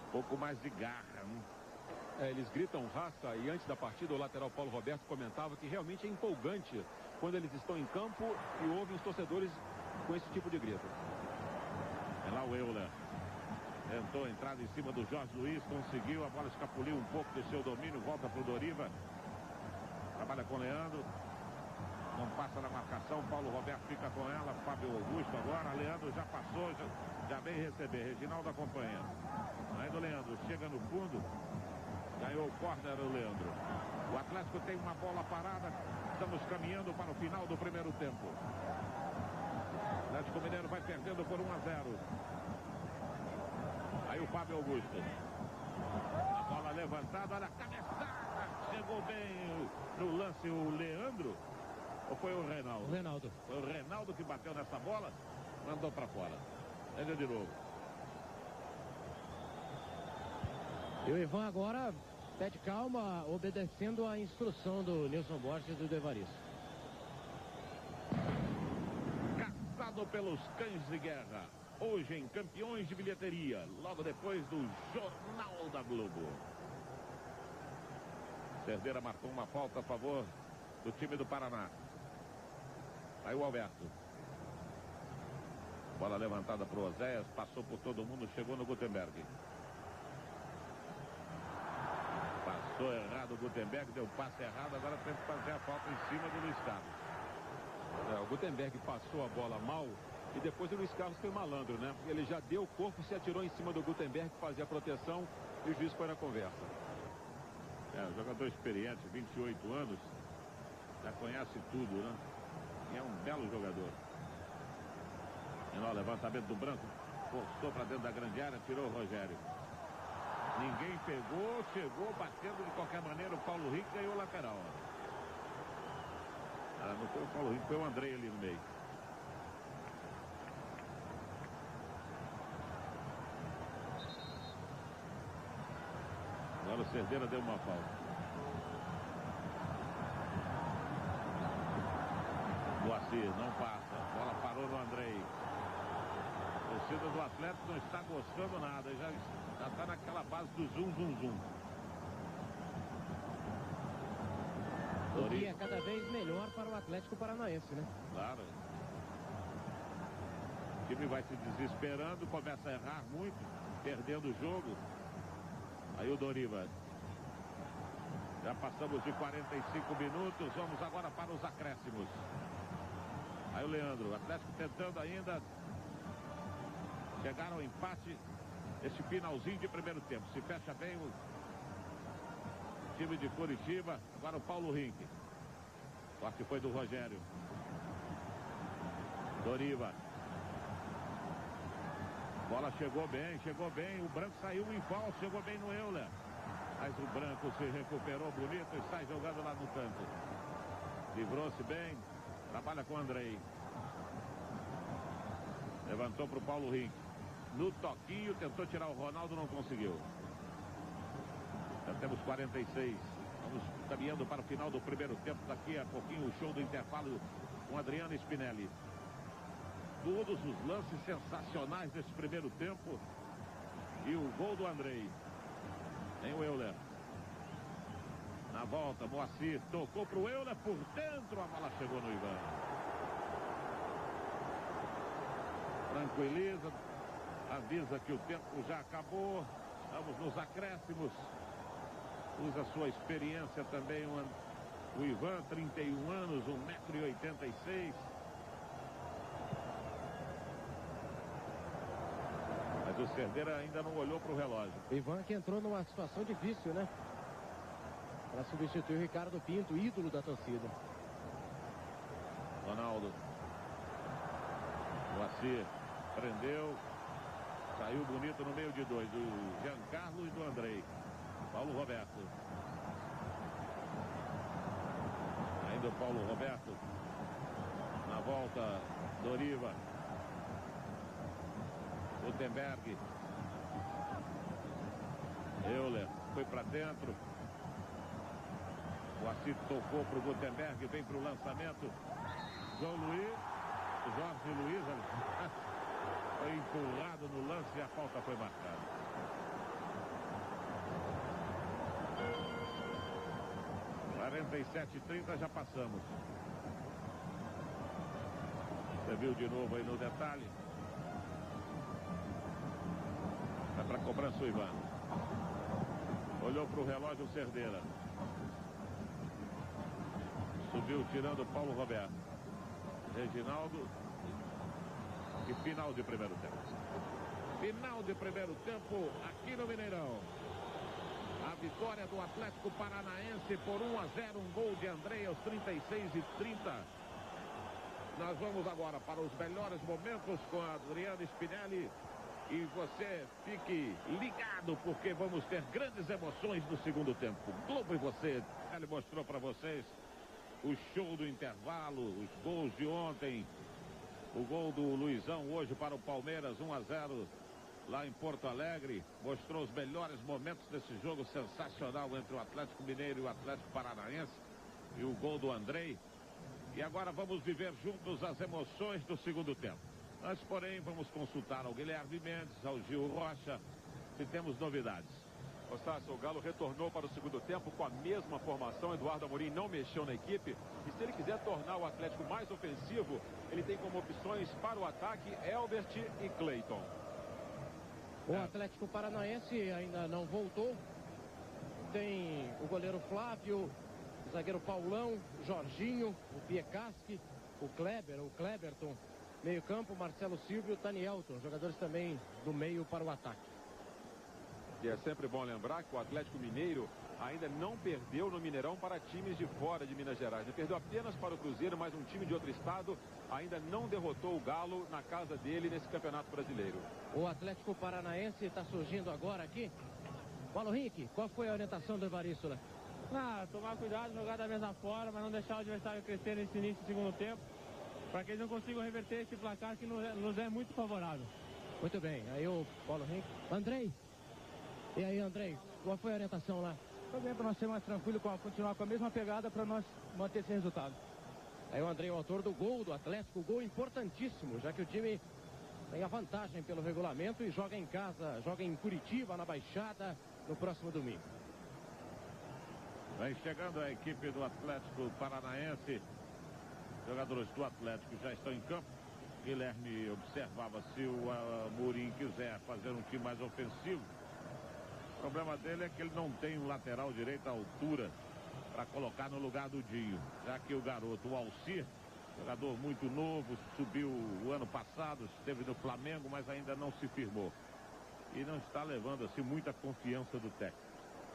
um pouco mais de garra, né? Eles gritam raça e antes da partida o lateral Paulo Roberto comentava que realmente é empolgante quando eles estão em campo e ouvem os torcedores com esse tipo de grito. É lá o Euler. Tentou a entrada em cima do Jorge Luiz, conseguiu, a bola escapuliu um pouco do seu domínio, volta para o Doriva. Trabalha com o Leandro. Não passa na marcação, Paulo Roberto fica com ela, Fábio Augusto agora, Leandro já passou, já vem receber, Reginaldo acompanha. Aí do Leandro, chega no fundo, ganhou o córner o Leandro. O Atlético tem uma bola parada, estamos caminhando para o final do primeiro tempo. O Atlético Mineiro vai perdendo por 1-0. Aí o Fábio Augusto. A bola levantada, olha a cabeçada, chegou bem no lance o Leandro. Ou foi o Reinaldo? O Reinaldo. Foi o Reinaldo que bateu nessa bola, mandou para fora. Pega de novo. E o Ivan agora pede calma, obedecendo a instrução do Nilson Borges e do Evaristo. Caçado pelos cães de guerra. Hoje em Campeões de Bilheteria, logo depois do Jornal da Globo. Cerdeira marcou uma falta a favor do time do Paraná. Aí o Alberto. Bola levantada para o Oséias, passou por todo mundo, chegou no Gutenberg. Passou errado o Gutenberg, deu passe errado, agora tem que fazer a falta em cima do Luiz Carlos. O Gutenberg passou a bola mal e depois o Luiz Carlos foi malandro, né? Ele já deu o corpo, se atirou em cima do Gutenberg, fazia a proteção e o juiz foi na conversa. Jogador experiente, 28 anos, já conhece tudo, né? E é um belo jogador. E no levantamento do Branco, forçou para dentro da grande área, tirou o Rogério. Ninguém pegou, chegou, batendo de qualquer maneira, o Paulo Henrique ganhou o lateral. Não foi o Paulo Henrique, foi o Andrei ali no meio. Agora o Cerdeira deu uma falta. Moacir não passa, a bola parou no Andrei. A torcida do Atlético não está gostando nada, já está naquela base do zum. O que é cada vez melhor para o Atlético Paranaense, né? Claro. O time vai se desesperando, começa a errar muito, perdendo o jogo. Aí o Doriva. Já passamos de 45 minutos, vamos agora para os acréscimos. Aí o Leandro, o Atlético tentando ainda chegar ao empate. Esse finalzinho de primeiro tempo. Se fecha bem o time de Curitiba. Agora o Paulo Henrique. O corte foi do Rogério. Doriva. Bola chegou bem. O Branco saiu em falso, chegou bem no Euler. Mas o Branco se recuperou bonito e sai jogando lá no canto. Livrou-se bem. Trabalha com o Andrei. Levantou para o Paulo Henrique. No toquinho, tentou tirar o Ronaldo, não conseguiu. Já temos 46. Vamos caminhando para o final do primeiro tempo. Daqui a pouquinho o show do intervalo com Adriano Spinelli. Todos os lances sensacionais desse primeiro tempo. E o gol do Andrei. Tem o Euler. Na volta, Moacir tocou para o Euler por dentro. A bola chegou no Ivan. Tranquiliza. Avisa que o tempo já acabou. Estamos nos acréscimos. Usa sua experiência também o Ivan, 31 anos, 1,86 m. Mas o Cerdeira ainda não olhou para o relógio. O Ivan que entrou numa situação difícil, né? Para substituir o Ricardo Pinto, ídolo da torcida. Ronaldo. Moacir prendeu. Saiu bonito no meio de dois. Do Giancarlo e do Andrei. Paulo Roberto. Ainda o Paulo Roberto. Na volta, Doriva. Gutenberg. Euler foi para dentro. O Assis tocou para o Gutenberg. Vem para o lançamento. João Luiz. Jorge Luiz. Foi empurrado no lance e a falta foi marcada. (47:30) já passamos. Você viu de novo aí no detalhe. Vai para cobrança o Ivan. Olhou para o relógio o Cerdeira. Subiu tirando o Paulo Roberto. Reginaldo. E final de primeiro tempo. Final de primeiro tempo aqui no Mineirão. A vitória do Atlético Paranaense por 1-0. Um gol de Andrei aos 36:30. Nós vamos agora para os melhores momentos com a Adriana Spinelli. E você fique ligado, porque vamos ter grandes emoções no segundo tempo. Globo e você. Ele mostrou para vocês o show do intervalo, os gols de ontem. O gol do Luizão hoje para o Palmeiras, 1-0 lá em Porto Alegre. Mostrou os melhores momentos desse jogo sensacional entre o Atlético Mineiro e o Atlético Paranaense. E o gol do Andrei. E agora vamos viver juntos as emoções do segundo tempo. Nós, porém, vamos consultar ao Guilherme Mendes, ao Gil Rocha, se temos novidades. Ostácio, o Galo retornou para o segundo tempo com a mesma formação. Eduardo Amorim não mexeu na equipe. E se ele quiser tornar o Atlético mais ofensivo, ele tem como opções para o ataque Elbert e Cleiton. O Atlético Paranaense ainda não voltou. Tem o goleiro Flávio, o zagueiro Paulão, Jorginho, o Piecaschi, o Kleber, o Kleberton. Meio campo, Marcelo Silvio e o Tanielton. Jogadores também do meio para o ataque. E é sempre bom lembrar que o Atlético Mineiro ainda não perdeu no Mineirão para times de fora de Minas Gerais. Ele perdeu apenas para o Cruzeiro, mas um time de outro estado ainda não derrotou o Galo na casa dele nesse Campeonato Brasileiro. O Atlético Paranaense está surgindo agora aqui. Paulo Henrique, qual foi a orientação do Evaristo lá? Tomar cuidado, jogar da mesma forma, mas não deixar o adversário crescer nesse início do segundo tempo, para que eles não consigam reverter esse placar que nos é muito favorável. Muito bem, aí o Paulo Henrique. Andrei. E aí, Andrei, qual foi a orientação lá? Foi bem para nós ser mais tranquilo, continuar com a mesma pegada para nós manter esse resultado. Aí o Andrei, o autor do gol do Atlético, gol importantíssimo, já que o time tem a vantagem pelo regulamento e joga em casa, joga em Curitiba, na Baixada, no próximo domingo. Vai chegando a equipe do Atlético Paranaense. Jogadores do Atlético já estão em campo. Guilherme observava se o Amorim quiser fazer um time mais ofensivo. O problema dele é que ele não tem um lateral direito à altura para colocar no lugar do Dinho. Já que o garoto, o Alcir, jogador muito novo, subiu o ano passado, esteve no Flamengo, mas ainda não se firmou. E não está levando assim muita confiança do técnico.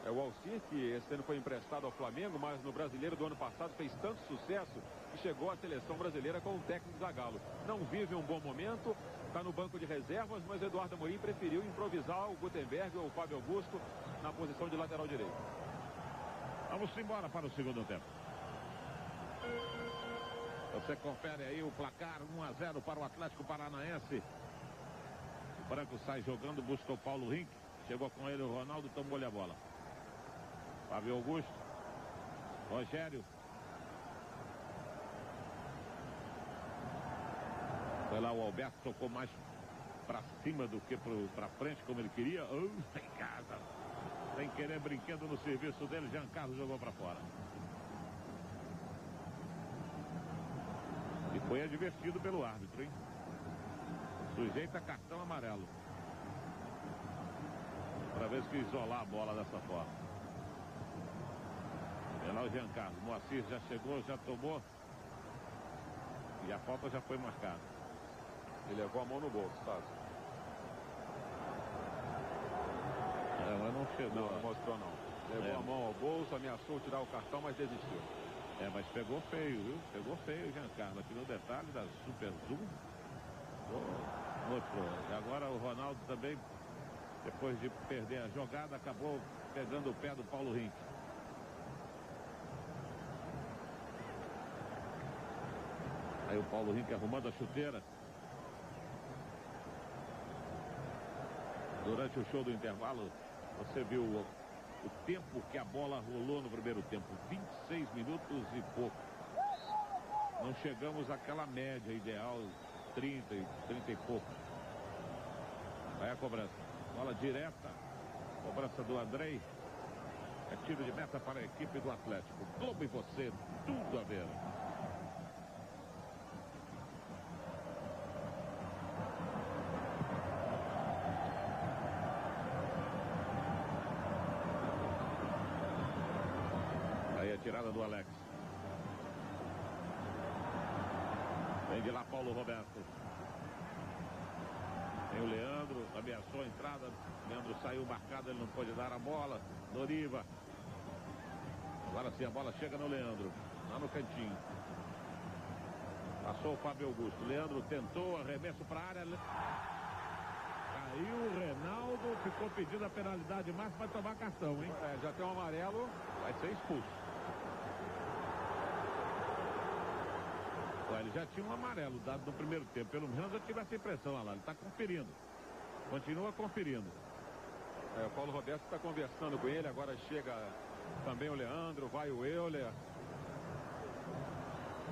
É o Alcir, que esse ano foi emprestado ao Flamengo, mas no Brasileiro do ano passado fez tanto sucesso que chegou à seleção brasileira com o técnico Zagallo. Não vive um bom momento, está no banco de reservas, mas Eduardo Amorim preferiu improvisar o Gutenberg ou o Fábio Augusto na posição de lateral direito. Vamos embora para o segundo tempo. Você confere aí o placar, 1-0 para o Atlético Paranaense. O Branco sai jogando, busca o Paulo Rink. Chegou com ele o Ronaldo, tomou-lhe a bola. Fábio Augusto. Rogério. Foi lá o Alberto, tocou mais para cima do que para frente, como ele queria. Em casa. Sem querer, brinquedo no serviço dele, Giancarlo jogou para fora. E foi advertido pelo árbitro, hein? Sujeita cartão amarelo. Outra vez que isolar a bola dessa forma. É lá o Giancarlo. Moacir já chegou, já tomou. E a falta já foi marcada. Ele levou a mão no bolso, sabe? Ela não chegou. Não mostrou não. Levou a mão ao bolso, ameaçou tirar o cartão, mas desistiu. Mas pegou feio, viu? Pegou feio o Giancarlo. Aqui no detalhe da Super Zoom. Mostrou. E agora o Ronaldo também, depois de perder a jogada, acabou pegando o pé do Paulo Rink. Aí o Paulo Rink arrumando a chuteira. Durante o show do intervalo, você viu o tempo que a bola rolou no primeiro tempo. 26 minutos e pouco. Não chegamos àquela média ideal, 30 e pouco. Vai a cobrança. Bola direta. Cobrança do Andrei. É tiro de meta para a equipe do Atlético. Globo e você, tudo a ver. Aí a tirada do Alex. Vem de lá Paulo Roberto. Tem o Leandro, ameaçou a entrada. Leandro saiu marcado, ele não pôde dar a bola. Doriva. Agora sim a bola chega no Leandro. Lá no cantinho. Passou o Fábio Augusto. Leandro tentou, arremesso para a área. Caiu o Reinaldo, ficou pedindo a penalidade máxima para tomar cartão, hein? Já tem um amarelo. Vai ser expulso. Ele já tinha um amarelo dado no primeiro tempo. Pelo menos eu tive essa impressão, olha lá. Ele está conferindo. Continua conferindo. O Paulo Roberto está conversando com ele. Agora chega também o Leandro. Vai o Euler.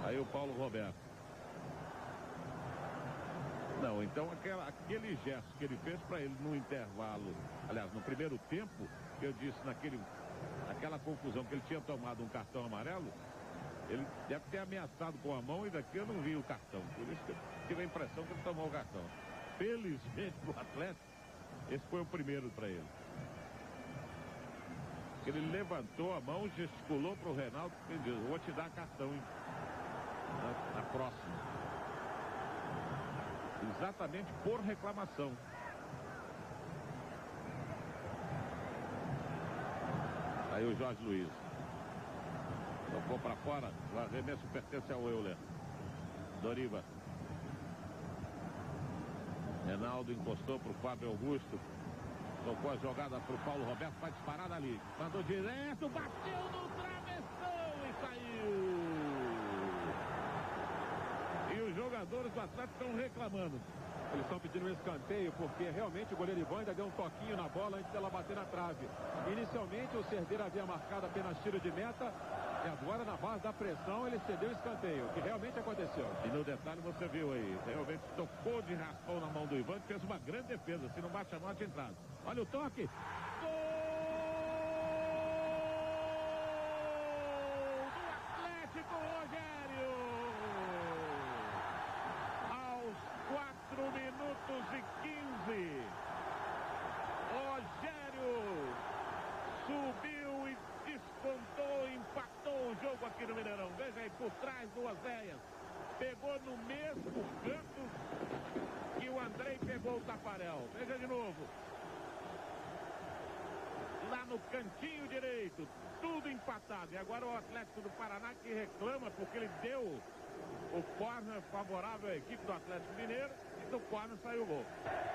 Aí o Paulo Roberto. Não, então aquele gesto que ele fez para ele no intervalo. Aliás, no primeiro tempo, que eu disse naquela confusão que ele tinha tomado um cartão amarelo. Ele deve ter ameaçado com a mão e daqui eu não vi o cartão. Por isso que eu tive a impressão que ele tomou o cartão. Felizmente o Atlético, esse foi o primeiro para ele. Ele levantou a mão, gesticulou para o Reinaldo e disse, vou te dar cartão na próxima. Exatamente por reclamação. Aí o Jorge Luiz. Tocou para fora, o arremesso pertence ao Euler. Doriva. Reinaldo encostou para o Fábio Augusto. Tocou a jogada para o Paulo Roberto, vai disparar dali. Mandou direto, bateu no travessão e saiu. E os jogadores do Atlético estão reclamando. Eles estão pedindo um escanteio porque realmente o goleiro Ivan ainda deu um toquinho na bola antes dela bater na trave. Inicialmente o Cerdeira havia marcado apenas tiro de meta. E agora, na base da pressão, ele cedeu o escanteio, o que realmente aconteceu. E no detalhe você viu aí, realmente tocou de raspão na mão do Ivan, fez uma grande defesa. Se não bate a mão, tinha entrado. Olha o toque. Gol do Atlético, Rogério. Aos 4 minutos e 15. Rogério subiu e descontou, empatou o jogo aqui no Mineirão. Veja aí, por trás, duas veias. Pegou no mesmo canto que o Andrei pegou o Tafarel. Veja de novo. Lá no cantinho direito, tudo empatado. E agora o Atlético do Paraná que reclama porque ele deu o corner favorável à equipe do Atlético Mineiro e do corner saiu o gol.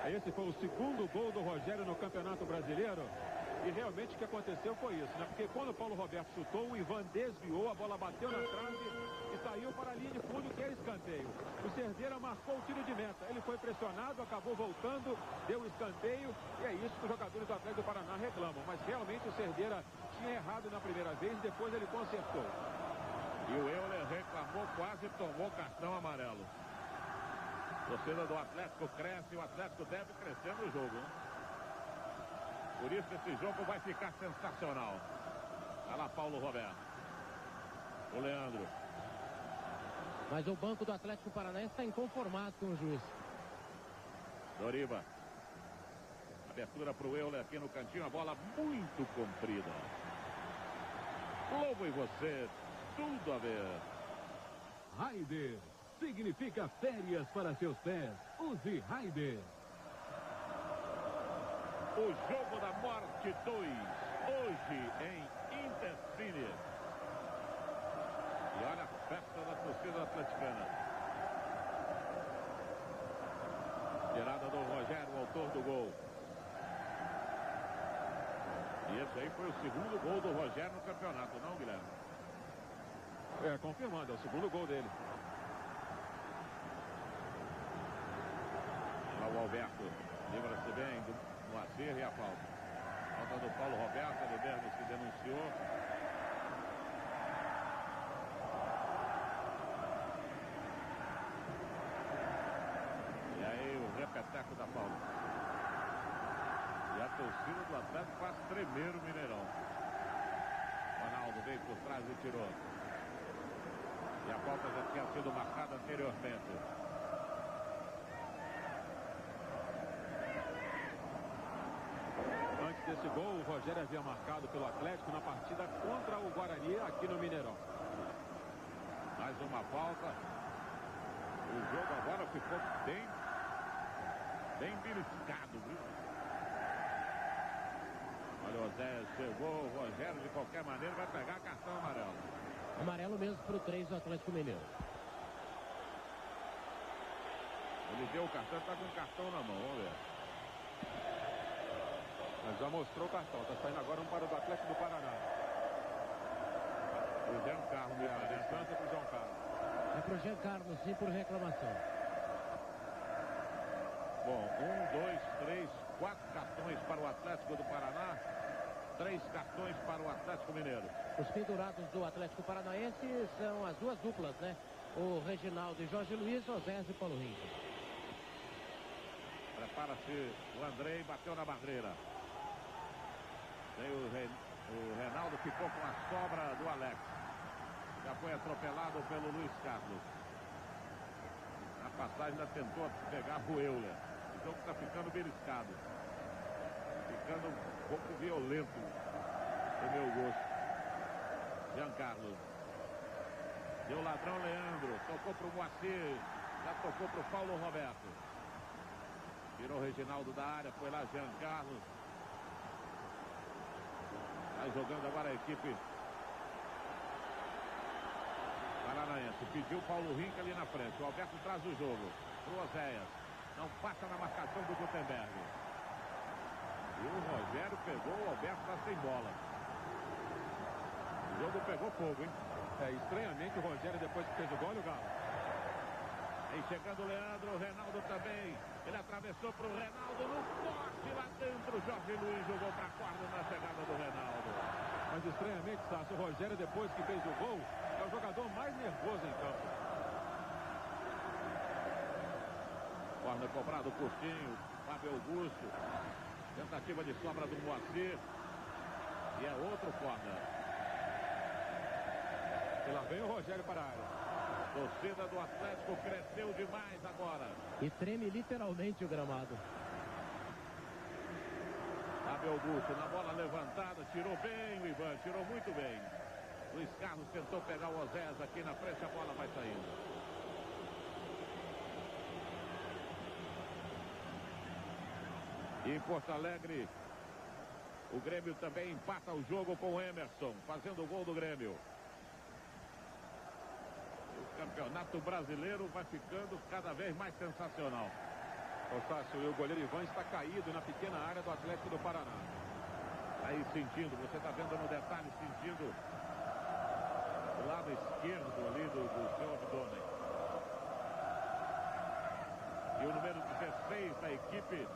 Esse foi o segundo gol do Rogério no Campeonato Brasileiro. E realmente o que aconteceu foi isso, né? Porque quando o Paulo Roberto chutou, o Ivan desviou, a bola bateu na trave e saiu para a linha de fundo, que era escanteio. O Cerdeira marcou o tiro de meta. Ele foi pressionado, acabou voltando, deu o escanteio, e é isso que os jogadores do Atlético do Paraná reclamam. Mas realmente o Cerdeira tinha errado na primeira vez, depois ele consertou. E o Euler reclamou, quase tomou cartão amarelo. A torcida do Atlético cresce e o Atlético deve crescer no jogo, hein? Por isso esse jogo vai ficar sensacional. Olha lá Paulo Roberto. O Leandro. Mas o banco do Atlético Paranaense está inconformado com o juiz. Doriva. Abertura para o Euler aqui no cantinho. A bola muito comprida. Globo e você. Tudo a ver. Raider. Significa férias para seus pés. Use Raider. O jogo da morte 2, hoje em Intercine. E olha a festa da torcida atleticana. Tirada do Rogério, o autor do gol. E esse aí foi o segundo gol do Rogério no campeonato, não, Guilherme? Confirmando, é o segundo gol dele. Lá o Alberto livra-se bem do Moacir e a falta. Falta do Paulo Roberto, ele mesmo se denunciou. E aí o repeteco da falta. E a torcida do Atlético faz tremer o Mineirão. Ronaldo veio por trás e tirou. E a falta já tinha sido marcada anteriormente. Antes desse gol, o Rogério havia marcado pelo Atlético na partida contra o Guarani aqui no Mineirão. Mais uma falta. O jogo agora ficou bem beliscado, viu? Olha, o Zé chegou, o Rogério de qualquer maneira vai pegar cartão amarelo. Amarelo mesmo para o 3 do Atlético Mineiro. Ele deu o cartão, está com o cartão na mão, vamos ver. Mas já mostrou o cartão, está saindo agora um para o Atlético do Paraná. O Jean Carlos, A distância para o João Carlos. É para o Jean Carlos, sim, por reclamação. Bom, 1, 2, 3, 4 cartões para o Atlético do Paraná. 3 cartões para o Atlético Mineiro. Os pendurados do Atlético Paranaense são as duas duplas, né? O Reginaldo e Jorge Luiz, Osés e Paulo Rinca. Prepara-se o Andrei, bateu na barreira. Tem o Reinaldo, ficou com a sobra do Alex. Já foi atropelado pelo Luiz Carlos. Na passagem ainda tentou pegar o Euler. O jogo está ficando beliscado. Ficando um pouco violento, do meu gosto. Jean Carlos. Deu o ladrão Leandro. Tocou para o Moacir. Já tocou para o Paulo Roberto. Tirou o Reginaldo da área. Foi lá Jean Carlos. Vai jogando agora a equipe paranaense. Pediu o Paulo Rinca ali na frente. O Alberto traz o jogo. O Oséias. Não passa na marcação do Gutenberg. E o Rogério pegou, o Alberto está sem bola. O jogo pegou fogo, hein? Estranhamente o Rogério, depois que fez o gol, o Galo. Aí chegando o Leandro, o Reinaldo também. Ele atravessou para o Reinaldo no corte lá dentro. O Jorge Luiz jogou para a corda na chegada do Reinaldo. Mas estranhamente, Sácio, o Rogério, depois que fez o gol, é o jogador mais nervoso em campo. Corner cobrado curtinho, Fábio Augusto. Tentativa de sobra do Moacir. E é outro corner. E lá vem o Rogério para a área. Torcida do Atlético cresceu demais agora. E treme literalmente o gramado. Fábio Augusto na bola levantada. Tirou bem o Ivan, tirou muito bem. Luiz Carlos tentou pegar o Osés aqui na frente. A bola vai saindo. E em Porto Alegre, o Grêmio também empata o jogo com o Emerson, fazendo o gol do Grêmio. O Campeonato Brasileiro vai ficando cada vez mais sensacional. Sácio, e o goleiro Ivan está caído na pequena área do Atlético do Paraná. Aí sentindo, você está vendo no detalhe, sentindo o lado esquerdo ali do seu abdômen. E o número 16 da equipe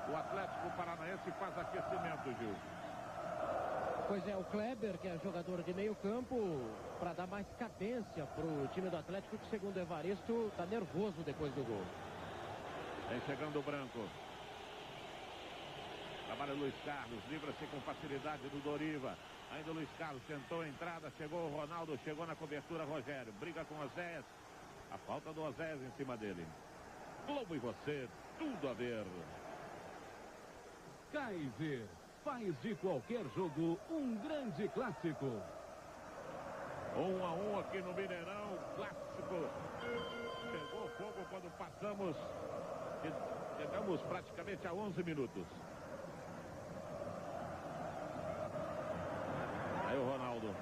do Atlético Paranaense faz aquecimento, Gil. Pois é, o Kleber, que é jogador de meio campo, para dar mais cadência para o time do Atlético, que segundo o Evaristo, está nervoso depois do gol. Vem chegando o Branco. Trabalha o Luiz Carlos, livra-se com facilidade do Doriva. Ainda o Luiz Carlos tentou a entrada, chegou o Ronaldo, chegou na cobertura Rogério. Briga com o Osés. A falta do Osés em cima dele. Globo e você, tudo a ver. Kaiser faz de qualquer jogo um grande clássico. 1-1 aqui no Mineirão, clássico. Pegou fogo quando passamos. Chegamos praticamente a 11 minutos. Aí o Ronaldo.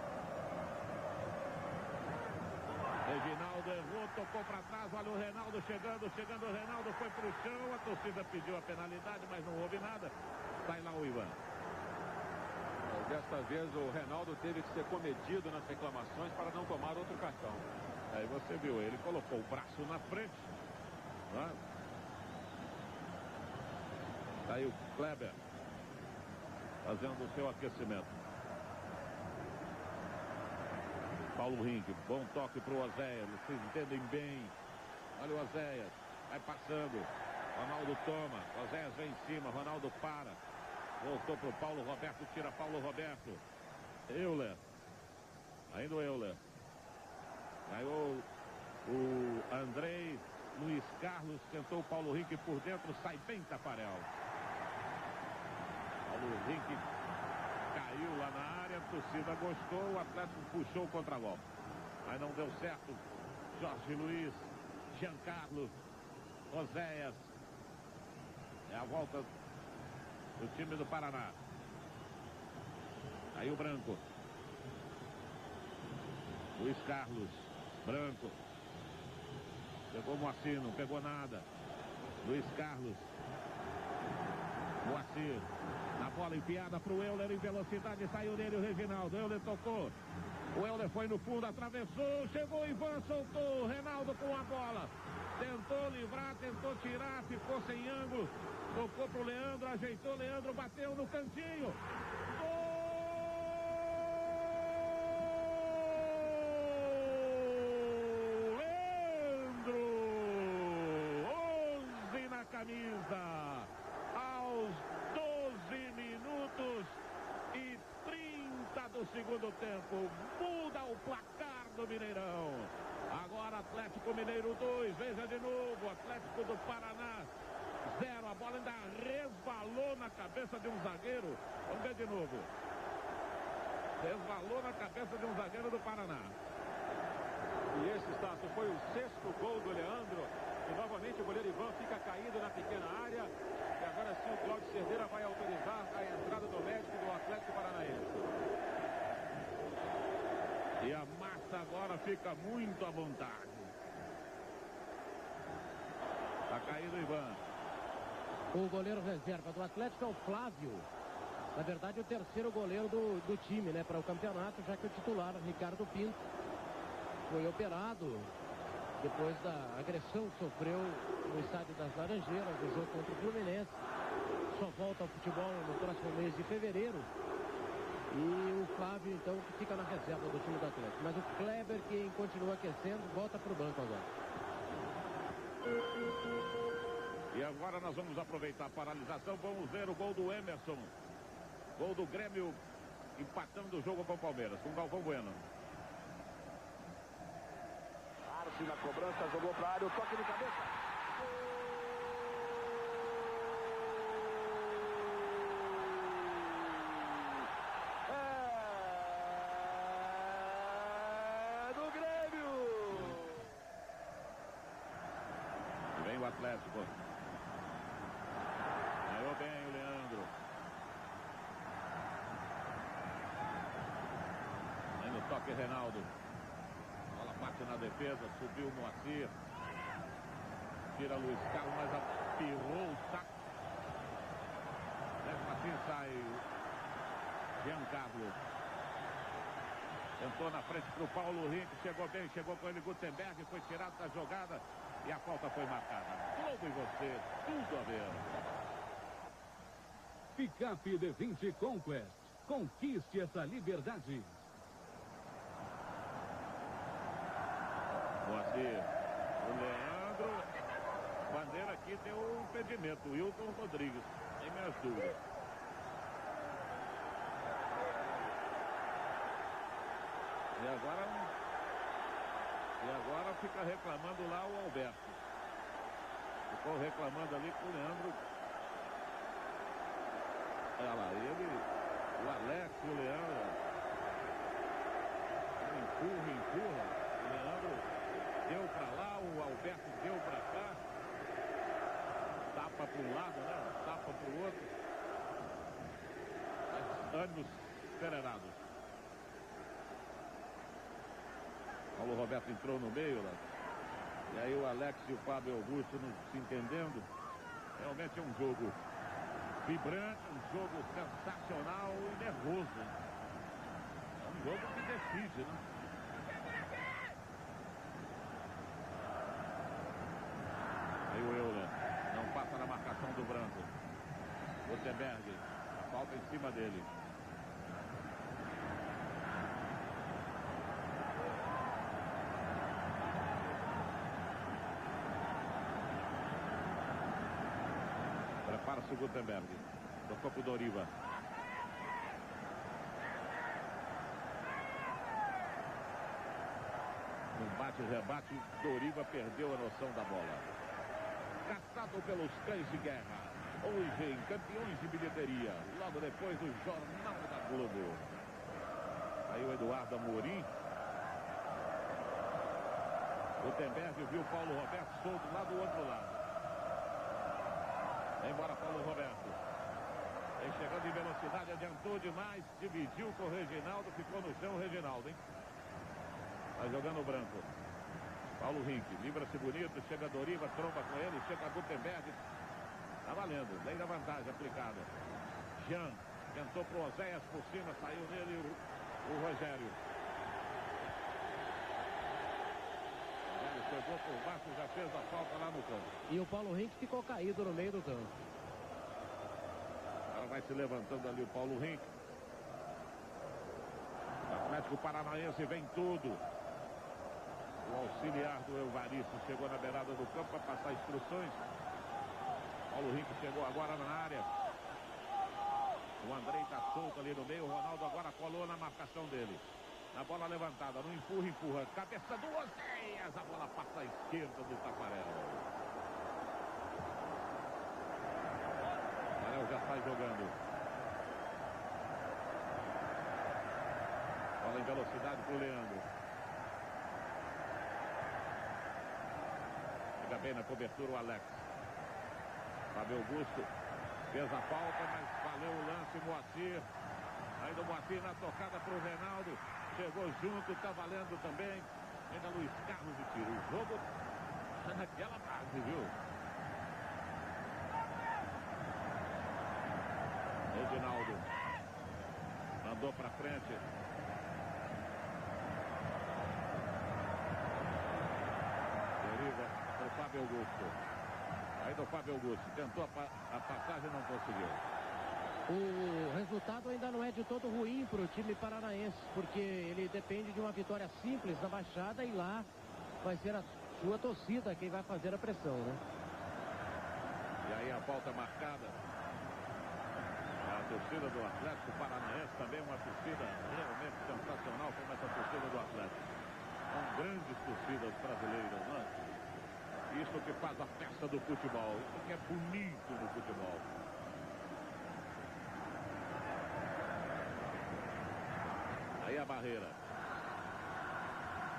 Reginaldo errou, tocou jogou para trás, olha o Reinaldo chegando o Reinaldo foi pro chão, a torcida pediu a penalidade, mas não houve nada. Sai lá o Ivan. Desta vez o Reinaldo teve que ser comedido nas reclamações para não tomar outro cartão. Aí você viu, ele colocou o braço na frente. Né? Aí o Kleber fazendo o seu aquecimento. Paulo Rink, bom toque para o Oséias, vocês entendem bem. Olha o Oséias, vai passando. Ronaldo toma, Oséias vem em cima, Ronaldo para. Voltou para o Paulo Roberto, tira Paulo Roberto. Euler, ainda o Euler. Ganhou o Andrei, Luiz Carlos, tentou o Paulo Rink por dentro, sai bem Tafarel. Paulo Rink caiu lá na área, a torcida gostou, o Atlético puxou o contra-golpe. Mas não deu certo. Jorge Luiz, Giancarlo, Oséias. É a volta do time do Paraná. Aí o Branco. Luiz Carlos. Branco. Pegou Moacir, não pegou nada. Luiz Carlos. Moacir. Na bola enfiada para o Euler em velocidade. Saiu dele o Reginaldo. Euler tocou. O Euler foi no fundo, atravessou. Chegou Ivan, soltou. Reinaldo com a bola. Tentou livrar, tentou tirar. Ficou sem ângulo. Tocou para o Leandro. Ajeitou. Leandro bateu no cantinho. Camisa aos 12 minutos e 30 do segundo tempo, muda o placar do Mineirão. Agora Atlético Mineiro 2, veja de novo, Atlético do Paraná 0, a bola ainda resvalou na cabeça de um zagueiro. Vamos ver de novo, resvalou na cabeça de um zagueiro do Paraná. E esse, Tato, foi o 6º gol do Leandro. E novamente o goleiro Ivan fica caído na pequena área. E agora sim o Cláudio Cerdeira vai autorizar a entrada do médico do Atlético Paranaense. E a massa agora fica muito à vontade. Tá caído o Ivan. O goleiro reserva do Atlético é o Flávio. Na verdade, o terceiro goleiro do time, né, para o campeonato, já que o titular, Ricardo Pinto, foi operado depois da agressão que sofreu no estádio das Laranjeiras, no jogo contra o Fluminense. Só volta ao futebol no próximo mês de fevereiro. E o Flávio, então, que fica na reserva do time do Atlético. Mas o Kleber, que continua aquecendo, volta para o banco agora. E agora nós vamos aproveitar a paralisação. Vamos ver o gol do Emerson. Gol do Grêmio, empatando o jogo com o Palmeiras, com o Galvão Bueno. Arce na cobrança, jogou para a área, o toque de cabeça. É do Grêmio. E vem o Atlético. Ganhou bem o Leandro. Vem no toque Reinaldo. Bate na defesa, subiu o Moacir. Tira Luiz Carlos, mas apirrou o saco. Mesmo assim sai Giancarlo. Tentou na frente para o Paulo Rink, chegou bem, chegou com ele Gutenberg, foi tirado da jogada e a falta foi marcada. Globo e você, tudo a ver. Picape D20 Conquest. Conquiste essa liberdade. Moacir, o Leandro, bandeira aqui deu um impedimento, o Wilton Rodrigues, tem minhas dúvidas. E agora fica reclamando lá o Alberto. Ficou reclamando ali com o Leandro. Olha lá, ele, o Alex e o Leandro. Empurra. O Leandro deu para lá, o Alberto deu para cá. Tapa para um lado, né? Tapa para o outro. Ânimos acelerados. Paulo Roberto entrou no meio lá. E aí o Alex e o Fábio Augusto não se entendendo. Realmente é um jogo vibrante, um jogo sensacional e nervoso. É um jogo que decide, né? Aí o Euler não passa na marcação do Branco. Gutenberg, a falta em cima dele. Prepara-se o Gutenberg. Tocou pro Doriva. Um bate-rebate, Doriva perdeu a noção da bola. Caçado pelos cães de guerra. Hoje em Campeões de Bilheteria. Logo depois do Jornal da Globo. Aí o Eduardo Amorim. Gutenberg viu o Paulo Roberto solto lá do outro lado. Vem embora Paulo Roberto. Vem chegando em velocidade, adiantou demais, dividiu com o Reginaldo, ficou no chão o Reginaldo, hein? Vai jogando o Branco. Paulo Rink, livra-se bonito, chega Doriva, tromba com ele, chega Gutenberg. Tá valendo, lei da vantagem aplicada. Jean, tentou pro Oséias por cima, saiu nele o Rogério. Chegou por baixo, já fez a falta lá no campo. E o Paulo Rink ficou caído no meio do campo. Agora vai se levantando ali o Paulo Rink. O Atlético Paranaense vem tudo. O auxiliar do Evaristo chegou na beirada do campo para passar instruções. Paulo Rink chegou agora na área. O Andrei está solto ali no meio. O Ronaldo agora colou na marcação dele. Na bola levantada, no empurra. Cabeça do Oséias, a bola passa à esquerda do Tafarel. Tafarel já sai jogando. Bola em velocidade pro Leandro. Chega bem na cobertura o Alex. Fábio Augusto fez a falta, mas valeu o lance, Moacir. Aí do Moacir na tocada pro Reinaldo. Chegou junto, tá valendo também. Ainda Luiz Carlos e tiro. O jogo tá naquela base, viu? Reginaldo mandou pra frente. Deriva pro Fábio Augusto. Aí do Fábio Augusto. Tentou a passagem, não conseguiu. O resultado ainda não é de todo ruim para o time paranaense, porque ele depende de uma vitória simples na Baixada e lá vai ser a sua torcida quem vai fazer a pressão, né? E aí a volta marcada. A torcida do Atlético Paranaense também uma torcida realmente sensacional como essa torcida do Atlético. São grandes torcidas brasileiras, né? Isso que faz a festa do futebol, isso que é bonito no futebol. Aí a barreira.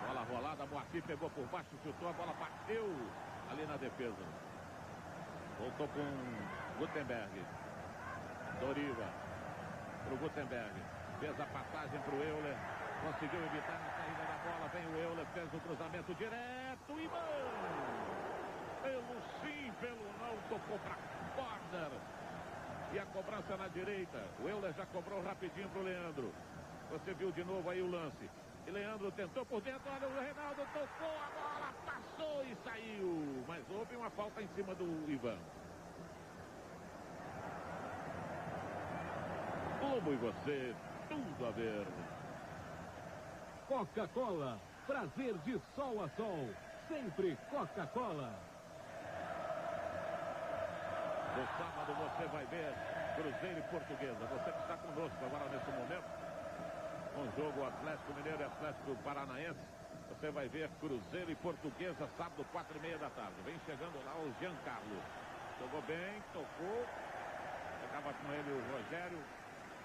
Bola rolada, Moacir pegou por baixo, chutou, a bola bateu ali na defesa. Voltou com Gutenberg. Doriva pro Gutenberg. Fez a passagem pro Euler. Conseguiu evitar a saída da bola. Vem o Euler, fez o cruzamento direto e pelo sim, pelo não, tocou para corner. E a cobrança na direita. O Euler já cobrou rapidinho pro Leandro. Você viu de novo aí o lance. E Leandro tentou por dentro. Olha, o Reinaldo tocou a bola, passou e saiu. Mas houve uma falta em cima do Ivan. Globo e você, tudo a ver. Coca-Cola, prazer de sol a sol. Sempre Coca-Cola. No sábado você vai ver Cruzeiro e Portuguesa. Você que está conosco agora nesse momento. Um jogo Atlético Mineiro e Atlético Paranaense. Você vai ver Cruzeiro e Portuguesa, sábado, 4h30 da tarde. Vem chegando lá o Giancarlo. Jogou bem, tocou. Acaba com ele o Rogério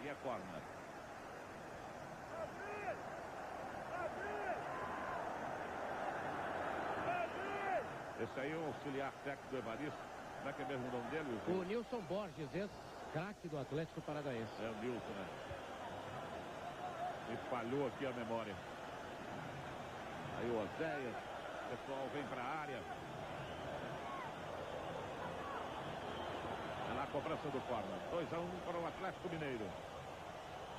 e a corner. Esse aí é o auxiliar técnico do Evaristo. Como é que é mesmo o nome dele? O Nilson Borges, ex-craque do Atlético Paranaense. É o Nilson, né? Me falhou aqui a memória. Aí o Oséias pessoal vem para a área. É na cobrança do corner. 2-1 para o Atlético Mineiro.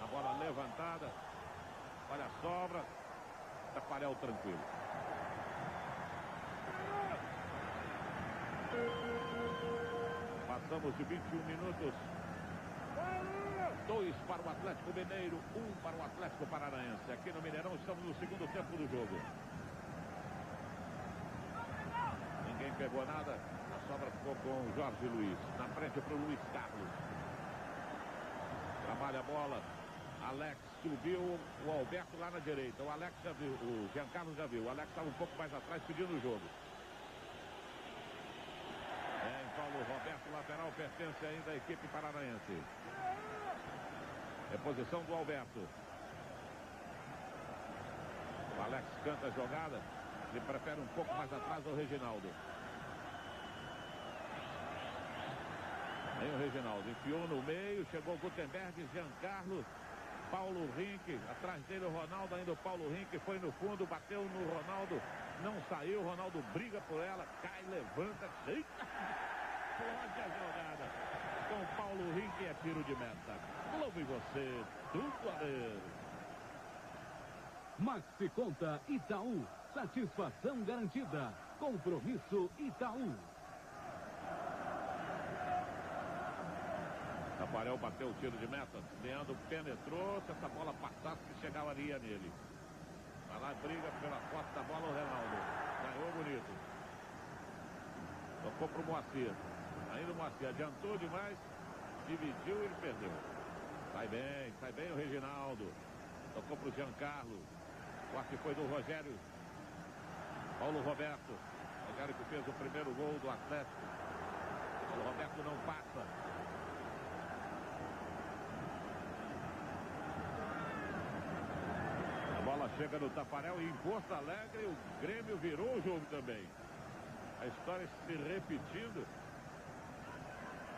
A bola levantada. Olha a sobra. Taparel tranquilo. Passamos de 21 minutos. 2 para o Atlético Mineiro, 1 para o Atlético Paranaense. Aqui no Mineirão estamos no segundo tempo do jogo. Ninguém pegou nada. A sobra ficou com o Jorge Luiz. Na frente para o Luiz Carlos. Trabalha a bola. Alex subiu, o Alberto lá na direita. O Alex já viu, o Giancarlo já viu. O Alex estava um pouco mais atrás pedindo o jogo. Paulo Roberto, lateral, pertence ainda à equipe paranaense. É posição do Alberto. O Alex canta a jogada. Ele prefere um pouco mais atrás ao Reginaldo. Aí o Reginaldo enfiou no meio. Chegou o Gutenberg, Giancarlo, Paulo Rink. Atrás dele o Ronaldo, ainda o Paulo Rink foi no fundo, bateu no Ronaldo. Não saiu, o Ronaldo briga por ela. Cai, levanta. Eita! Pode a jogada com Paulo Rink, é tiro de meta. Globo e você, tudo a ver. Maxi Conta Itaú, satisfação garantida. Compromisso Itaú. Taparel bateu o tiro de meta. Leandro penetrou. Se essa bola passasse, chegaria nele. Vai lá, briga pela foto da bola o Reinaldo. Ganhou bonito. Tocou pro Moacir. Ainda o Moacir adiantou demais. Dividiu e ele perdeu. Sai bem o Reginaldo. Tocou pro Giancarlo. O corte foi do Rogério. Paulo Roberto. Rogério que fez o primeiro gol do Atlético. O Roberto não passa. A bola chega no Taparel e em Porto Alegre o Grêmio virou o jogo também. A história se repetindo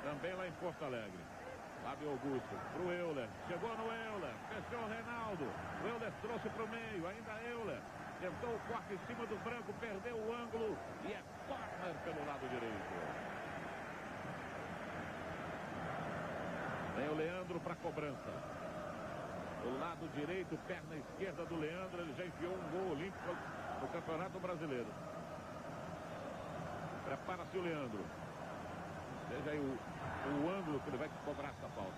também lá em Porto Alegre. Fábio Augusto pro Euler. Chegou no Euler. Fechou o Reinaldo. O Euler trouxe pro meio. Ainda Euler. Tentou o corte em cima do Branco. Perdeu o ângulo. E é corner pelo lado direito. Vem o Leandro para cobrança. O lado direito, perna esquerda do Leandro. Ele já enfiou um gol olímpico no Campeonato Brasileiro. Prepara-se o Leandro. Veja aí o ângulo que ele vai cobrar essa falta.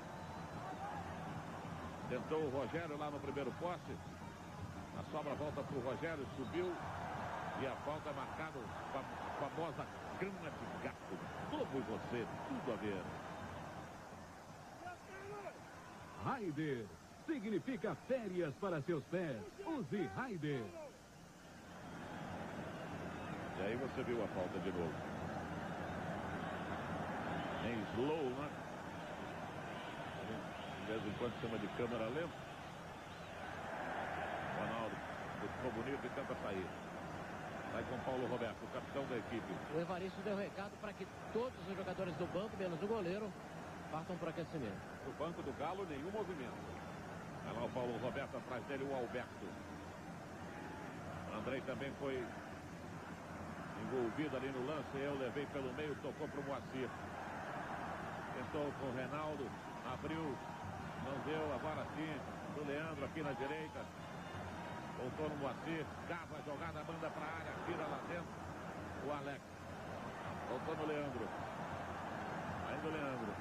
Tentou o Rogério lá no primeiro poste. A sobra volta para o Rogério, subiu. E a falta é marcada com a famosa cana de gato. Globo e você, tudo a ver. Raider significa férias para seus pés. Use Raider. E aí você viu a falta de novo. Em slow, né? De vez em quando chama de câmera lenta. Ronaldo ficou bonito e tenta sair. Vai com Paulo Roberto, o capitão da equipe. O Evaristo deu recado para que todos os jogadores do banco, menos o goleiro, partam para o aquecimento. No banco do Galo, nenhum movimento. Vai lá o Paulo Roberto, atrás dele o Alberto. O Andrei também foi envolvido ali no lance. Eu levei pelo meio, tocou para o Moacir. Tentou com o Reinaldo, abriu, não deu, agora sim, do Leandro aqui na direita. Voltou no Moacir, cava a jogada, manda para a área, tira lá dentro. O Alex. Voltou no Leandro. Ainda o Leandro.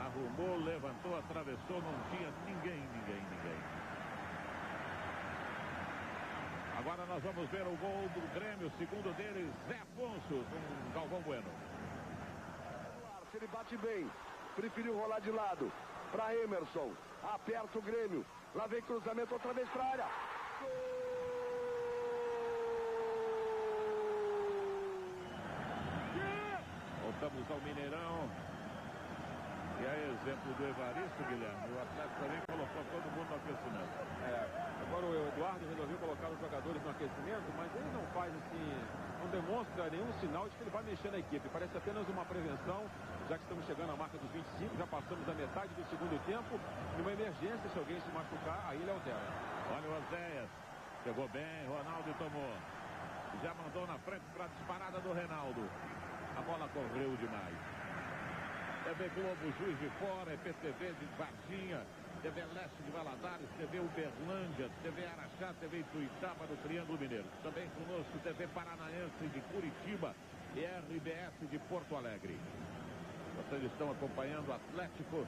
Arrumou, levantou, atravessou, não tinha ninguém. Agora nós vamos ver o gol do Grêmio, segundo dele, Zé Afonso, com Galvão Bueno. Se ele bate bem, preferiu rolar de lado para Emerson, aperta o Grêmio, lá vem cruzamento outra vez para a área. Gol! Voltamos ao Mineirão. E aí, exemplo do Evaristo, Guilherme, o Atlético também colocou todo mundo no aquecimento. Agora o Eduardo resolveu colocar os jogadores no aquecimento, mas ele não faz assim, não demonstra nenhum sinal de que ele vai mexer na equipe. Parece apenas uma prevenção, já que estamos chegando à marca dos 25, já passamos a metade do segundo tempo. Numa emergência, se alguém se machucar, aí ele altera. Olha o Oséias, chegou bem, Ronaldo tomou. Já mandou na frente para a disparada do Reinaldo. A bola correu demais. TV Globo, Juiz de Fora, EPTV de Varginha, TV Leste de Valadares, TV Uberlândia, TV Araxá, TV Ituiutaba do Triângulo Mineiro. Também conosco TV Paranaense de Curitiba e RBS de Porto Alegre. Vocês estão acompanhando Atlético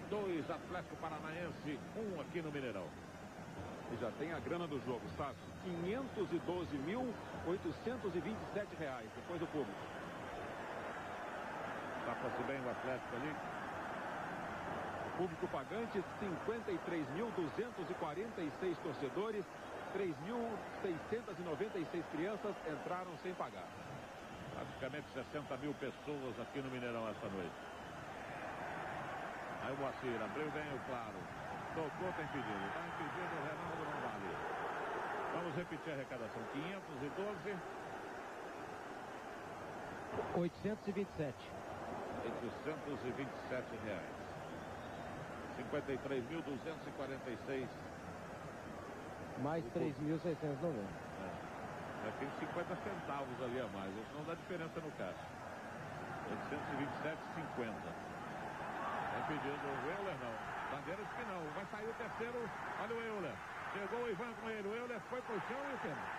2, Atlético Paranaense 1 aqui no Mineirão. E já tem a grana do jogo, Sácio. R$512.827 depois do público. Safa-se bem o Atlético ali. O público pagante, 53.246 torcedores, 3.696 crianças entraram sem pagar. Praticamente 60 mil pessoas aqui no Mineirão esta noite. Aí o Moacir abriu bem o claro. Tocou, tem pedido. Está impedido, o Reinaldo não vale. Vamos repetir a arrecadação. 512. 827. 827 reais. 53.246. Mais 3.690. Já tem 50 centavos ali a mais. Isso não dá diferença no caixa. 827,50. É pedido o Euler, não. Bandeira de que não. Vai sair o terceiro. Olha o Euler. Chegou o Ivan com ele. O Euler foi pro chão e o pênalti.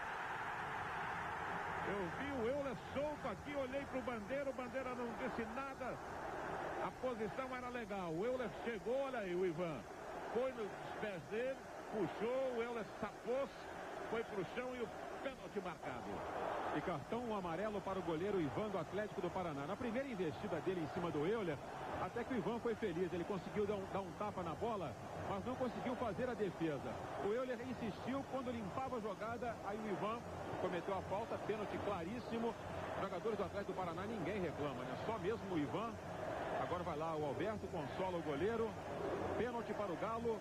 Eu vi o Euler solto aqui, olhei pro Bandeira. O Bandeira não disse nada. A posição era legal. O Euler chegou, olha aí o Ivan. Foi nos pés dele, puxou, o Euler tapou-se, foi pro chão e o pênalti marcado. E cartão amarelo para o goleiro Ivan do Atlético do Paraná. Na primeira investida dele em cima do Euler, até que o Ivan foi feliz. Ele conseguiu dar um tapa na bola, mas não conseguiu fazer a defesa. O Euler insistiu, quando limpava a jogada, aí o Ivan cometeu a falta, pênalti claríssimo. Jogadores do Atlético do Paraná, ninguém reclama, né? Só mesmo o Ivan. Agora vai lá o Alberto, consola o goleiro. Pênalti para o Galo.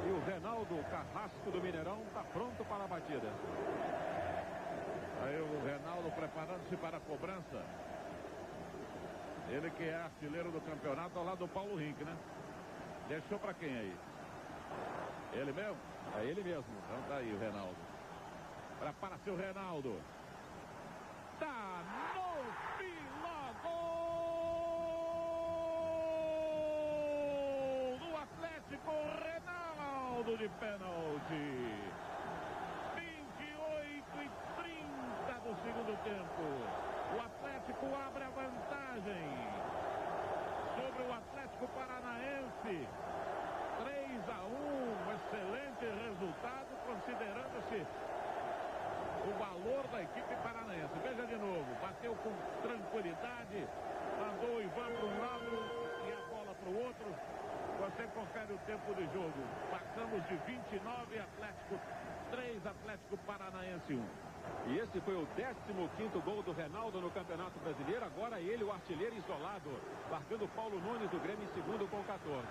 E o Reinaldo Carrasco do Mineirão está pronto para a batida. Aí o Reinaldo preparando-se para a cobrança. Ele que é artilheiro do campeonato ao lado do Paulo Rink, né? Deixou para quem aí? Ele mesmo? É ele mesmo. Então tá aí o Reinaldo. Prepara-se o Reinaldo. Tá no fila, gol do Atlético, Reinaldo de pênalti. 28:30 do segundo tempo. O Atlético abre a vantagem sobre o Atlético Paranaense. 3-1, um excelente resultado, considerando-se o valor da equipe paranaense. Veja de novo, bateu com tranquilidade, mandou o Ivan para um lado e a bola para o outro. Você confere o tempo de jogo. Passamos de 29, Atlético 3, Atlético Paranaense 1. E esse foi o 15º gol do Reinaldo no Campeonato Brasileiro. Agora ele, o artilheiro isolado, marcando Paulo Nunes do Grêmio em segundo com 14.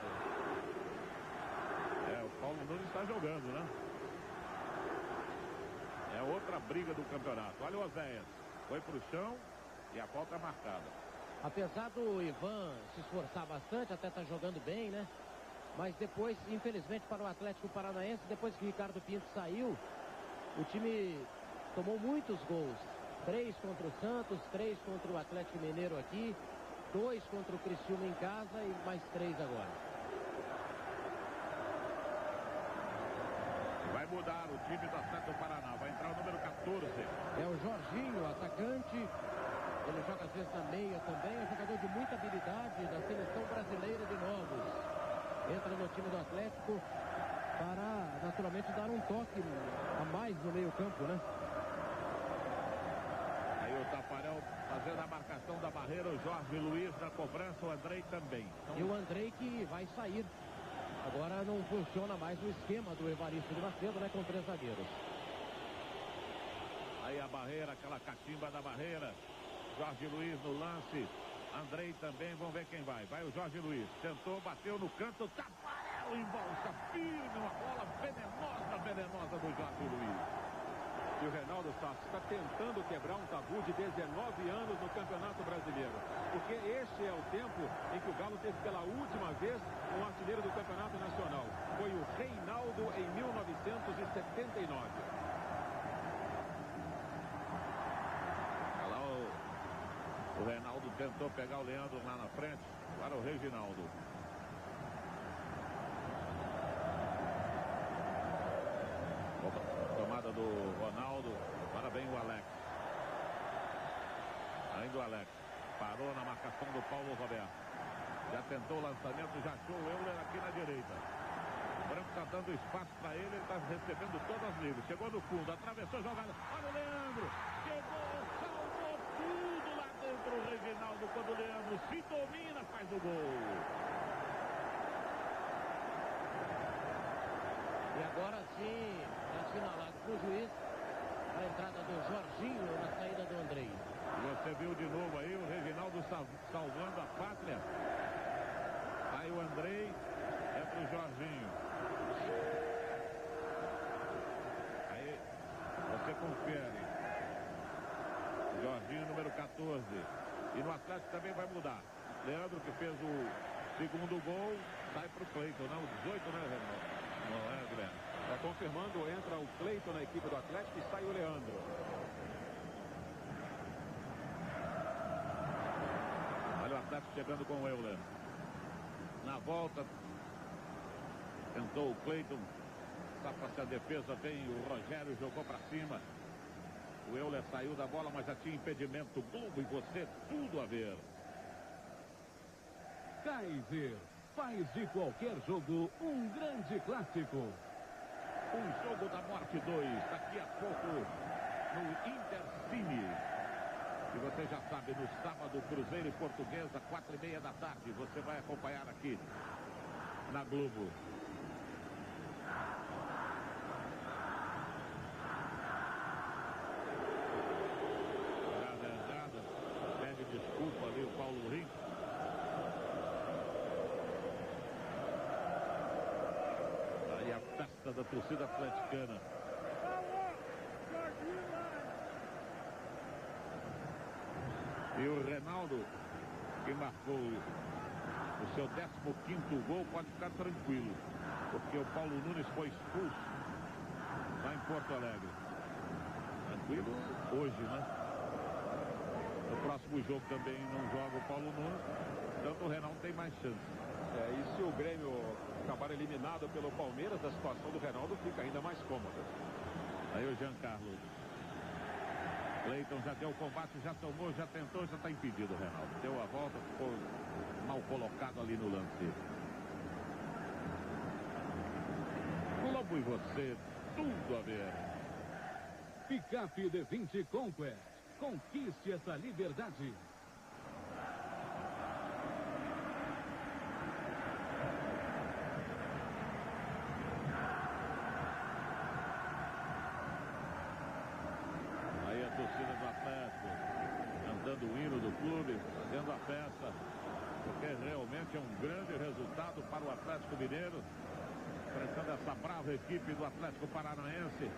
O Paulo Nunes está jogando, né? É outra briga do campeonato. Olha o Oséias. Foi pro chão e a falta é marcada. Apesar do Ivan se esforçar bastante, até tá jogando bem, né? Mas depois, infelizmente para o Atlético Paranaense, depois que Ricardo Pinto saiu, o time tomou muitos gols. 3 contra o Santos, 3 contra o Atlético Mineiro aqui, 2 contra o Criciúma em casa e mais 3 agora. Vai mudar o time do Atlético do Paraná. Vai entrar o número 14. É o Jorginho, atacante. Ele joga às vezes na meia também. É um jogador de muita habilidade da seleção brasileira de Novos. Entra no time do Atlético para, naturalmente, dar um toque a mais no meio campo, né? Aí o Tafarel fazendo a marcação da barreira. O Jorge Luiz na cobrança. O Andrei também. E o Andrei que vai sair. Agora não funciona mais o esquema do Evaristo de Macedo, né? Com 3 zagueiros. Aí a barreira, aquela cachimba da barreira. Jorge Luiz no lance. Andrei também, vamos ver quem vai. Vai o Jorge Luiz. Tentou, bateu no canto. Tafarel em bolsa firme. Uma bola venenosa do Jorge Luiz. E o Reinaldo Sácio está tentando quebrar um tabu de 19 anos no Campeonato Brasileiro. Porque este é o tempo em que o Galo teve pela última vez um artilheiro do Campeonato Nacional. Foi o Reinaldo em 1979. O Reinaldo tentou pegar o Leandro lá na frente. Para o Reginaldo. Tomada do Ronaldo. Para bem o Alex. Ainda o Alex. Parou na marcação do Paulo Roberto. Já tentou o lançamento, já achou o Euler aqui na direita. O Branco está dando espaço para ele está recebendo todas livres. Chegou no fundo, atravessou a jogada. Olha o Leandro. Chegou, salvou tudo lá dentro o Reginaldo. Quando o Leandro se domina, faz o gol. E agora sim, assinalado para o juiz a entrada do Jorginho na saída do Andrei. Você viu de novo aí o Reginaldo salvando a pátria. Aí o Andrei é pro Jorginho. Aí você confere. Jorginho número 14. E no Atlético também vai mudar. Leandro, que fez o segundo gol, sai pro Cleiton, não? O 18, né, Reginaldo? Não é, Guilherme? Está confirmando, entra o Cleiton na equipe do Atlético e sai o Leandro. Olha o Atlético chegando com o Euler. Na volta, tentou o Cleiton. Tapa-se a defesa, vem o Rogério, jogou para cima. O Euler saiu da bola, mas já tinha impedimento. Globo e você, tudo a ver. Kaiser faz de qualquer jogo um grande clássico. Um jogo da morte 2, daqui a pouco no Intercine. E você já sabe, no sábado, Cruzeiro e Portuguesa, 4h30 da tarde. Você vai acompanhar aqui na Globo. Jogada, pede desculpa ali o Paulo Rim. Aí a festa da torcida atleticana. E o Reinaldo, que marcou o seu 15º gol, pode ficar tranquilo, porque o Paulo Nunes foi expulso lá em Porto Alegre. Tranquilo hoje, né? No próximo jogo também não joga o Paulo Nunes, então o Reinaldo tem mais chance. E se o Grêmio acabar eliminado pelo Palmeiras, a situação do Reinaldo fica ainda mais cômoda. Aí o Jean Carlos. Cleiton já deu o combate, já tomou, já tentou, já está impedido o Reinaldo. Deu a volta, ficou mal colocado ali no lance. Globo e você, tudo a ver. Picape D20 Conquest. Conquiste essa liberdade. Torcida do Atlético cantando o hino do clube, fazendo a festa, porque realmente é um grande resultado para o Atlético Mineiro, enfrentando essa brava equipe do Atlético Paranaense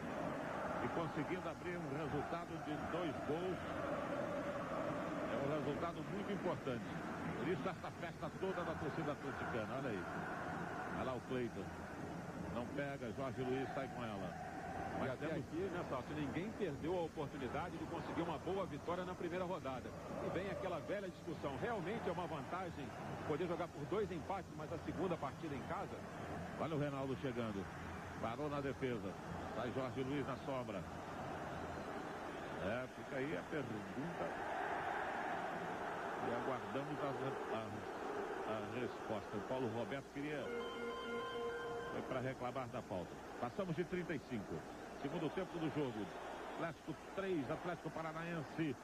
e conseguindo abrir um resultado de 2 gols. É um resultado muito importante. Por isso essa festa toda da torcida atleticana. Olha aí, olha lá o Cleiton, não pega, Jorge Luiz sai com ela. Mas até aqui, né, Salso, ninguém perdeu a oportunidade de conseguir uma boa vitória na primeira rodada. E vem aquela velha discussão, realmente é uma vantagem poder jogar por 2 empates, mas a segunda partida em casa? Olha o Reinaldo chegando, parou na defesa, sai Jorge Luiz na sobra. Fica aí a pergunta e aguardamos a resposta. O Paulo Roberto foi para reclamar da falta. Passamos de 35. Segundo tempo do jogo. Atlético 3, Atlético Paranaense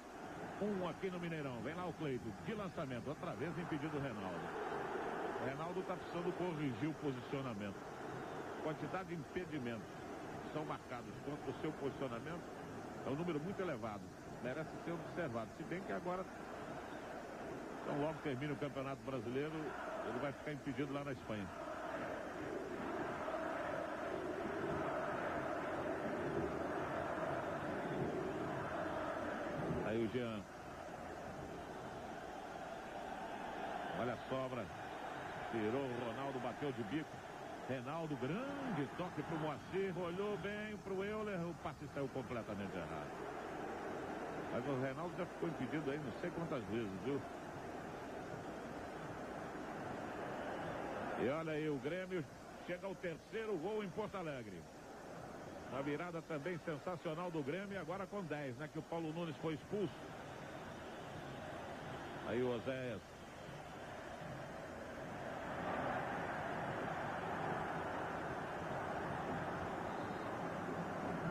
1 aqui no Mineirão. Vem lá o Cleiton, de lançamento, outra vez impedido o Reinaldo. O Reinaldo está precisando corrigir o posicionamento. Quantidade de impedimentos são marcados contra o seu posicionamento é um número muito elevado. Merece ser observado. Se bem que agora, então logo termina o Campeonato Brasileiro, ele vai ficar impedido lá na Espanha. Aí o Jean. Olha a sobra. Tirou o Ronaldo, bateu de bico. Reinaldo, grande toque para o Moacir. Olhou bem para o Euler. O passe saiu completamente errado. Mas o Reinaldo já ficou impedido aí não sei quantas vezes, viu? E olha aí, o Grêmio chega ao terceiro gol em Porto Alegre. A virada também sensacional do Grêmio, agora com 10, né? Que o Paulo Nunes foi expulso. Aí o Oséias.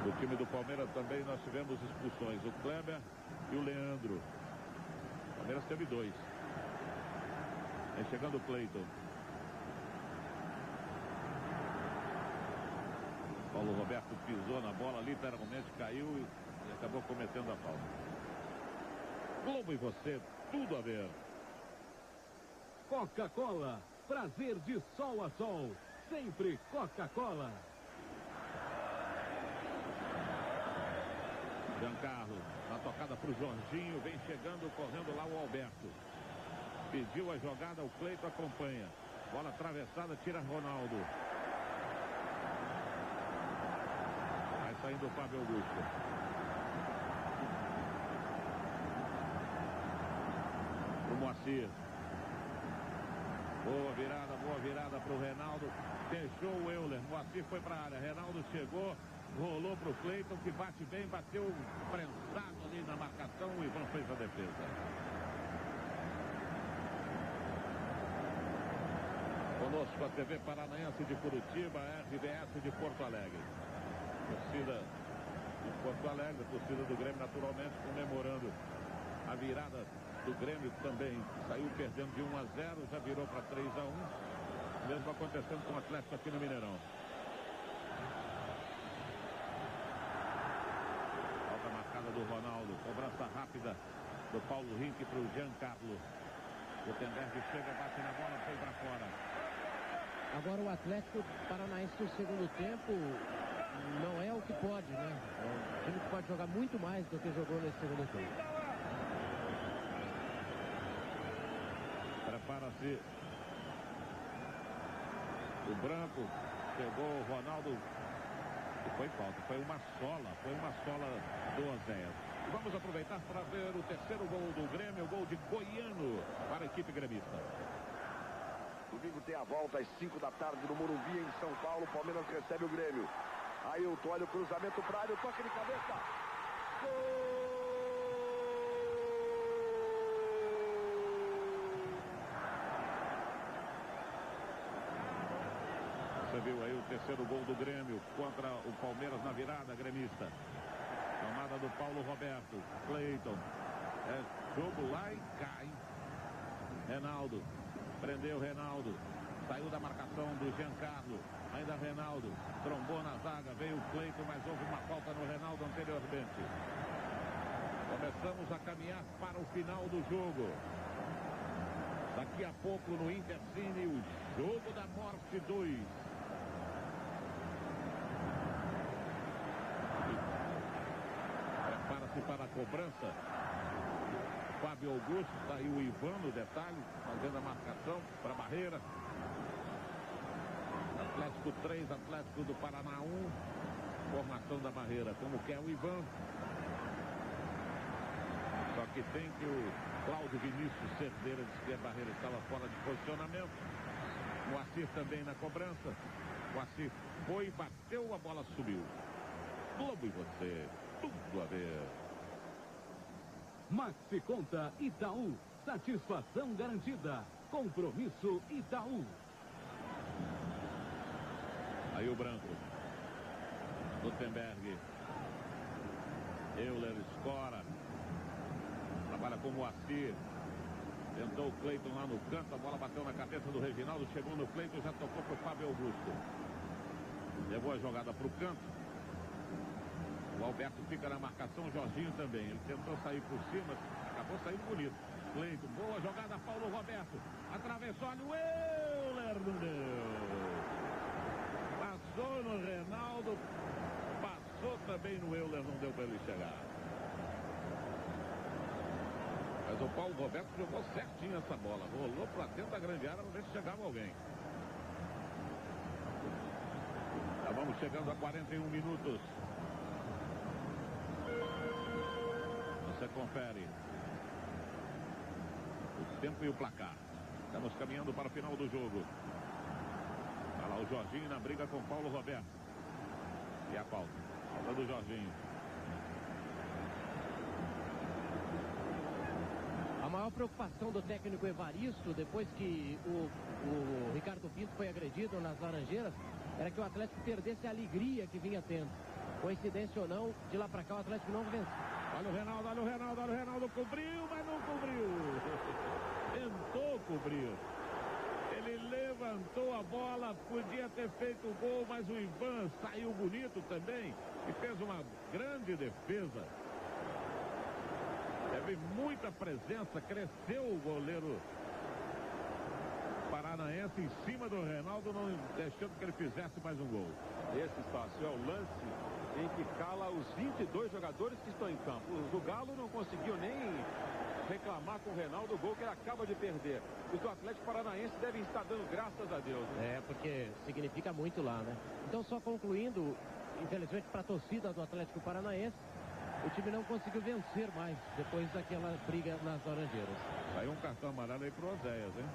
Do time do Palmeiras também nós tivemos expulsões. O Kleber e o Leandro. O Palmeiras teve 2. Aí chegando o Cleiton. Paulo Roberto pisou na bola, literalmente caiu e acabou cometendo a falta. Globo e você, tudo a ver. Coca-Cola, prazer de sol a sol. Sempre Coca-Cola. Giancarlo, na tocada para o Jorginho, vem chegando, correndo lá o Alberto. Pediu a jogada, o Cleiton acompanha. Bola atravessada, tira Ronaldo. Vai saindo o Fábio Augusto. O Moacir. Boa virada para o Reinaldo. Fechou o Euler. Moacir foi para a área. Reinaldo chegou. Rolou para o Cleiton, que bate bem, bateu prensado ali na marcação. O Ivan fez a defesa. Conosco a TV Paranaense de Curitiba, RBS de Porto Alegre. Torcida de Porto Alegre, torcida do Grêmio naturalmente comemorando a virada do Grêmio também. Saiu perdendo de 1-0, já virou para 3-1. Mesmo acontecendo com o Atlético aqui no Mineirão. Do Ronaldo, cobrança rápida do Paulo Henrique para o Giancarlo. O Tenberg chega, bate na bola, foi para fora. Agora o Atlético Paranaense no segundo tempo não é o que pode, né? É um time que pode jogar muito mais do que jogou nesse segundo tempo. Prepara-se o Branco, chegou o Ronaldo. Foi falta, foi uma sola do Oséias. Vamos aproveitar para ver o terceiro gol do Grêmio, o gol de Goiano para a equipe gremista. Domingo tem a volta às 5 da tarde no Morumbi, em São Paulo. Palmeiras recebe o Grêmio. Aí o olha o cruzamento para a área, toque de cabeça. Gol! Você viu aí o terceiro gol do Grêmio contra o Palmeiras na virada gremista. Tomada do Paulo Roberto. Cleiton. É jogo lá e cai. Reinaldo. Prendeu Reinaldo. Saiu da marcação do Giancarlo. Ainda Reinaldo. Trombou na zaga. Veio o Cleiton, mas houve uma falta no Reinaldo anteriormente. Começamos a caminhar para o final do jogo. Daqui a pouco no Intercine, o jogo da morte 2. Prepara-se para a cobrança. Fábio Augusto, está aí o Ivan no detalhe, fazendo a marcação para a barreira. Atlético 3, Atlético do Paraná 1. Formação da barreira, como quer o Ivan. Só que tem que o Cláudio Vinícius Cerdeira disse que a barreira estava fora de posicionamento. Moacir também na cobrança. Moacir foi, bateu, a bola subiu. Globo e você, tudo a ver. Maxi Conta Itaú. Satisfação garantida. Compromisso Itaú. Aí o Branco. Gutenberg. Euler escora. Trabalha com o Moacir. Tentou o Cleiton lá no canto. A bola bateu na cabeça do Reginaldo. Chegou no Cleiton, já tocou para o Fábio Augusto. Levou a jogada para o canto. O Alberto fica na marcação, o Jorginho também. Ele tentou sair por cima, acabou saindo bonito. Cleiton, boa jogada, Paulo Roberto. Atravessou ali o Euler, não deu. Passou no Reinaldo. Passou também no Euler, não deu para ele chegar. Mas o Paulo Roberto jogou certinho essa bola. Rolou para dentro da grande área para ver se chegava alguém. Já vamos chegando a 41 minutos. Você confere o tempo e o placar. Estamos caminhando para o final do jogo. Olha lá o Jorginho na briga com Paulo Roberto. E a falta. Falta do Jorginho. A maior preocupação do técnico Evaristo, depois que o Ricardo Pinto foi agredido nas Laranjeiras, era que o Atlético perdesse a alegria que vinha tendo. Coincidência ou não, de lá pra cá o Atlético não venceu. Olha o Reinaldo, olha o Reinaldo, olha o Reinaldo. Cobriu, mas não cobriu. Tentou cobrir. Ele levantou a bola, podia ter feito o gol, mas o Ivan saiu bonito também e fez uma grande defesa. Teve muita presença, cresceu o goleiro paranaense em cima do Reinaldo, não deixando que ele fizesse mais um gol. Esse, Tássio, é o lance em que cala os 22 jogadores que estão em campo. O Galo não conseguiu nem reclamar com o Reinaldo o gol que ele acaba de perder. Os do Atlético Paranaense devem estar dando graças a Deus, né? É, porque significa muito lá, né? Então, só concluindo, infelizmente para a torcida do Atlético Paranaense, o time não conseguiu vencer mais depois daquela briga nas Laranjeiras. Saiu um cartão amarelo aí pro Oséias, hein?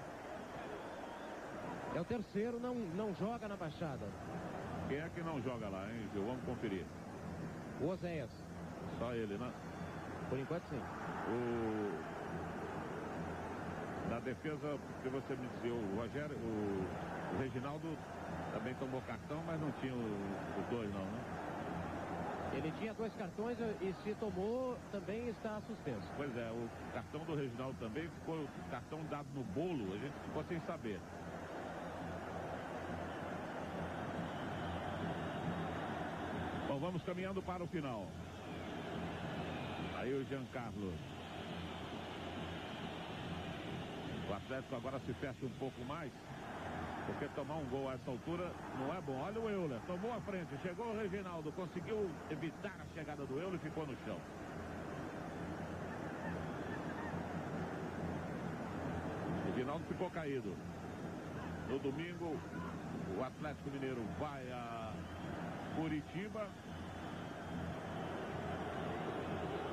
É o terceiro, não joga na Baixada. Quem é que não joga lá, hein, Gil? Vamos conferir. O Oséias. Só ele, né? Por enquanto, sim. Na defesa, que você me dizia, o Rogério, o Reginaldo também tomou cartão, mas não tinha os dois, não, né? Ele tinha 2 cartões e se tomou, também está suspenso. Pois é, o cartão do Reginaldo também ficou, o cartão dado no bolo, a gente ficou sem saber. Bom, vamos caminhando para o final. Aí o Giancarlo. O Atlético agora se fecha um pouco mais, porque tomar um gol a essa altura não é bom. Olha o Euler, tomou a frente, chegou o Reginaldo, conseguiu evitar a chegada do Euler e ficou no chão. O Reginaldo ficou caído. No domingo, o Atlético Mineiro vai a Curitiba.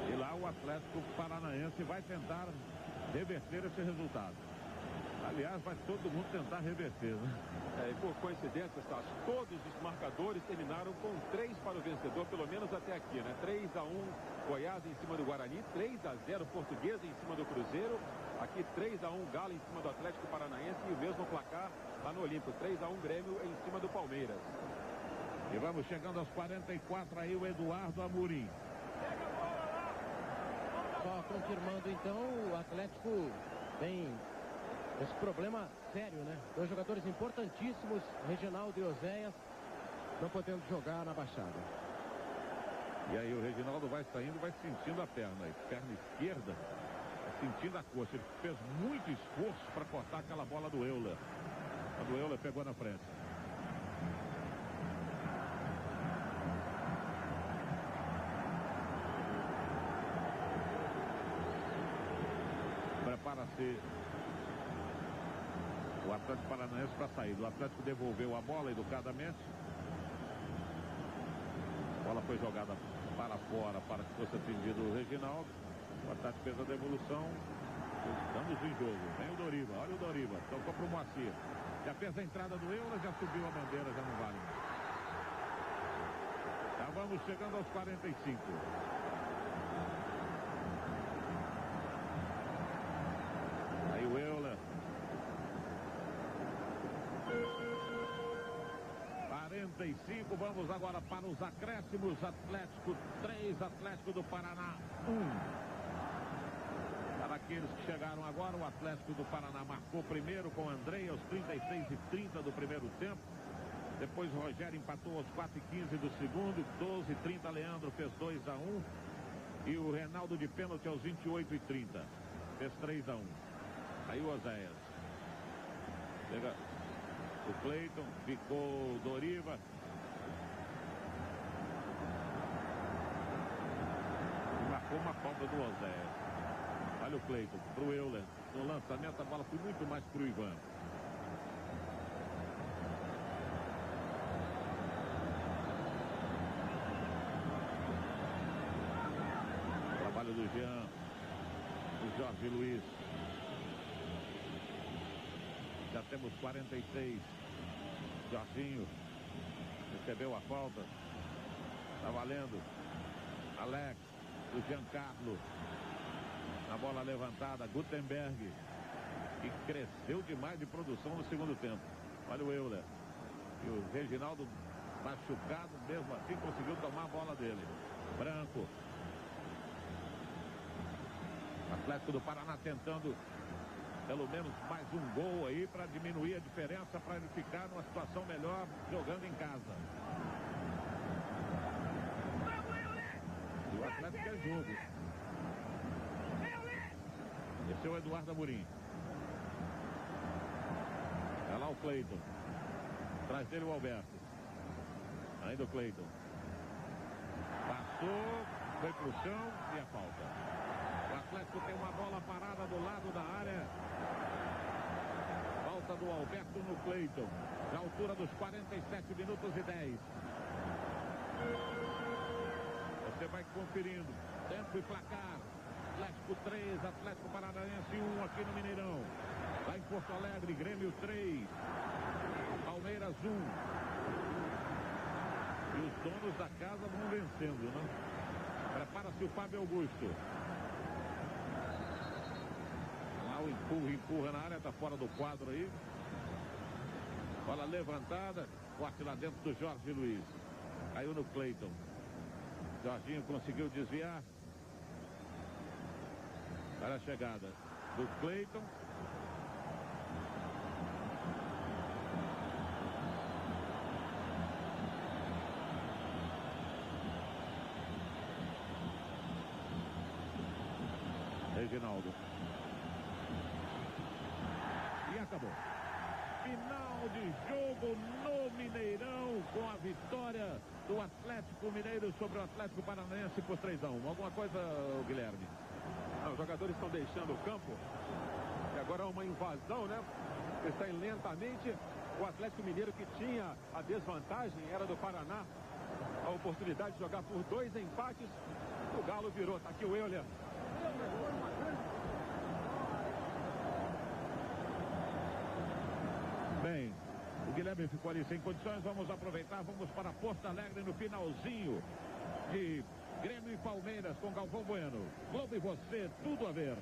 E lá o Atlético Paranaense vai tentar reverter esse resultado. Aliás, vai todo mundo tentar reverter, né? E por coincidência, Tássio, todos os marcadores terminaram com 3 para o vencedor, pelo menos até aqui, né? 3-1 Goiás em cima do Guarani, 3-0 Portuguesa em cima do Cruzeiro, aqui 3-1 Galo em cima do Atlético Paranaense e o mesmo placar lá no Olímpico, 3-1 Grêmio em cima do Palmeiras. E vamos chegando aos 44 aí o Eduardo Amorim. Só confirmando então, o Atlético tem esse problema sério, né? 2 jogadores importantíssimos, Reginaldo e Oséias, não podendo jogar na Baixada. E aí o Reginaldo vai saindo, vai sentindo a perna esquerda, sentindo a coxa. Ele fez muito esforço para cortar aquela bola do Euler. A do Euler pegou na frente. Prepara-se o Atlético Paranaense para sair. O Atlético devolveu a bola educadamente. A bola foi jogada para fora para que fosse atendido o Reginaldo. O Atlético fez a devolução. Estamos em jogo. Vem o Doriva. Olha o Doriva. Tocou para o Moacir. Já fez a entrada do Euler, já subiu a bandeira, já não vale mais. Já vamos chegando aos 45. Aí o Euler. 45, vamos agora para os acréscimos. Atlético 3, Atlético do Paraná 1. Para aqueles que chegaram agora, o Atlético do Paraná marcou primeiro com Andrei aos 36 e 30 do primeiro tempo. Depois o Rogério empatou aos 4 e 15 do segundo. 12 e 30, Leandro fez 2-1. E o Reinaldo de pênalti aos 28 e 30. Fez 3-1. Aí o Oséias. Chega o Cleiton, ficou o Doriva. Marcou uma falta do Oséias. Olha o Cleiton, pro Euler. No lançamento a bola foi muito mais pro Ivan. trabalho do Jean, do Jorge Luiz. Já temos 46. Jorginho recebeu a falta. Tá valendo. Alex, do Giancarlo. Na bola levantada, Gutenberg. Que cresceu demais de produção no segundo tempo. Olha o Euler. E o Reginaldo machucado, mesmo assim conseguiu tomar a bola dele. Branco. Atlético do Paraná tentando pelo menos mais um gol aí para diminuir a diferença, para ele ficar numa situação melhor jogando em casa. E o Atlético é jogo. Esse é o Eduardo Amorim. É lá o Cleiton. Atrás dele o Alberto. Ainda o Cleiton. Passou, foi pro chão e a falta. O Atlético tem uma bola parada do lado da área. Falta do Alberto no Cleiton. Na altura dos 47 minutos e 10. Você vai conferindo. Tempo e placar. Atlético 3, Atlético Paranaense 1 aqui no Mineirão. Lá em Porto Alegre, Grêmio 3. Palmeiras 1. E os donos da casa vão vencendo, né? Prepara-se o Fábio Augusto. Lá o empurra na área, tá fora do quadro aí. Bola levantada, corte lá dentro do Jorge Luiz. Caiu no Cleiton. Jorginho conseguiu desviar. Para a chegada do Cleiton. Reginaldo. E acabou. Final de jogo no Mineirão com a vitória do Atlético Mineiro sobre o Atlético Paranaense por 3-1. Alguma coisa, Guilherme? Os jogadores estão deixando o campo. E agora é uma invasão, né? Está lentamente. O Atlético Mineiro, que tinha a desvantagem, era do Paraná. A oportunidade de jogar por 2 empates. O Galo virou. Tá aqui o Euler. Bem, o Guilherme ficou ali sem condições. Vamos aproveitar, vamos para Porto Alegre no finalzinho de Grêmio e Palmeiras com Galvão Bueno. Globo e você, tudo a ver.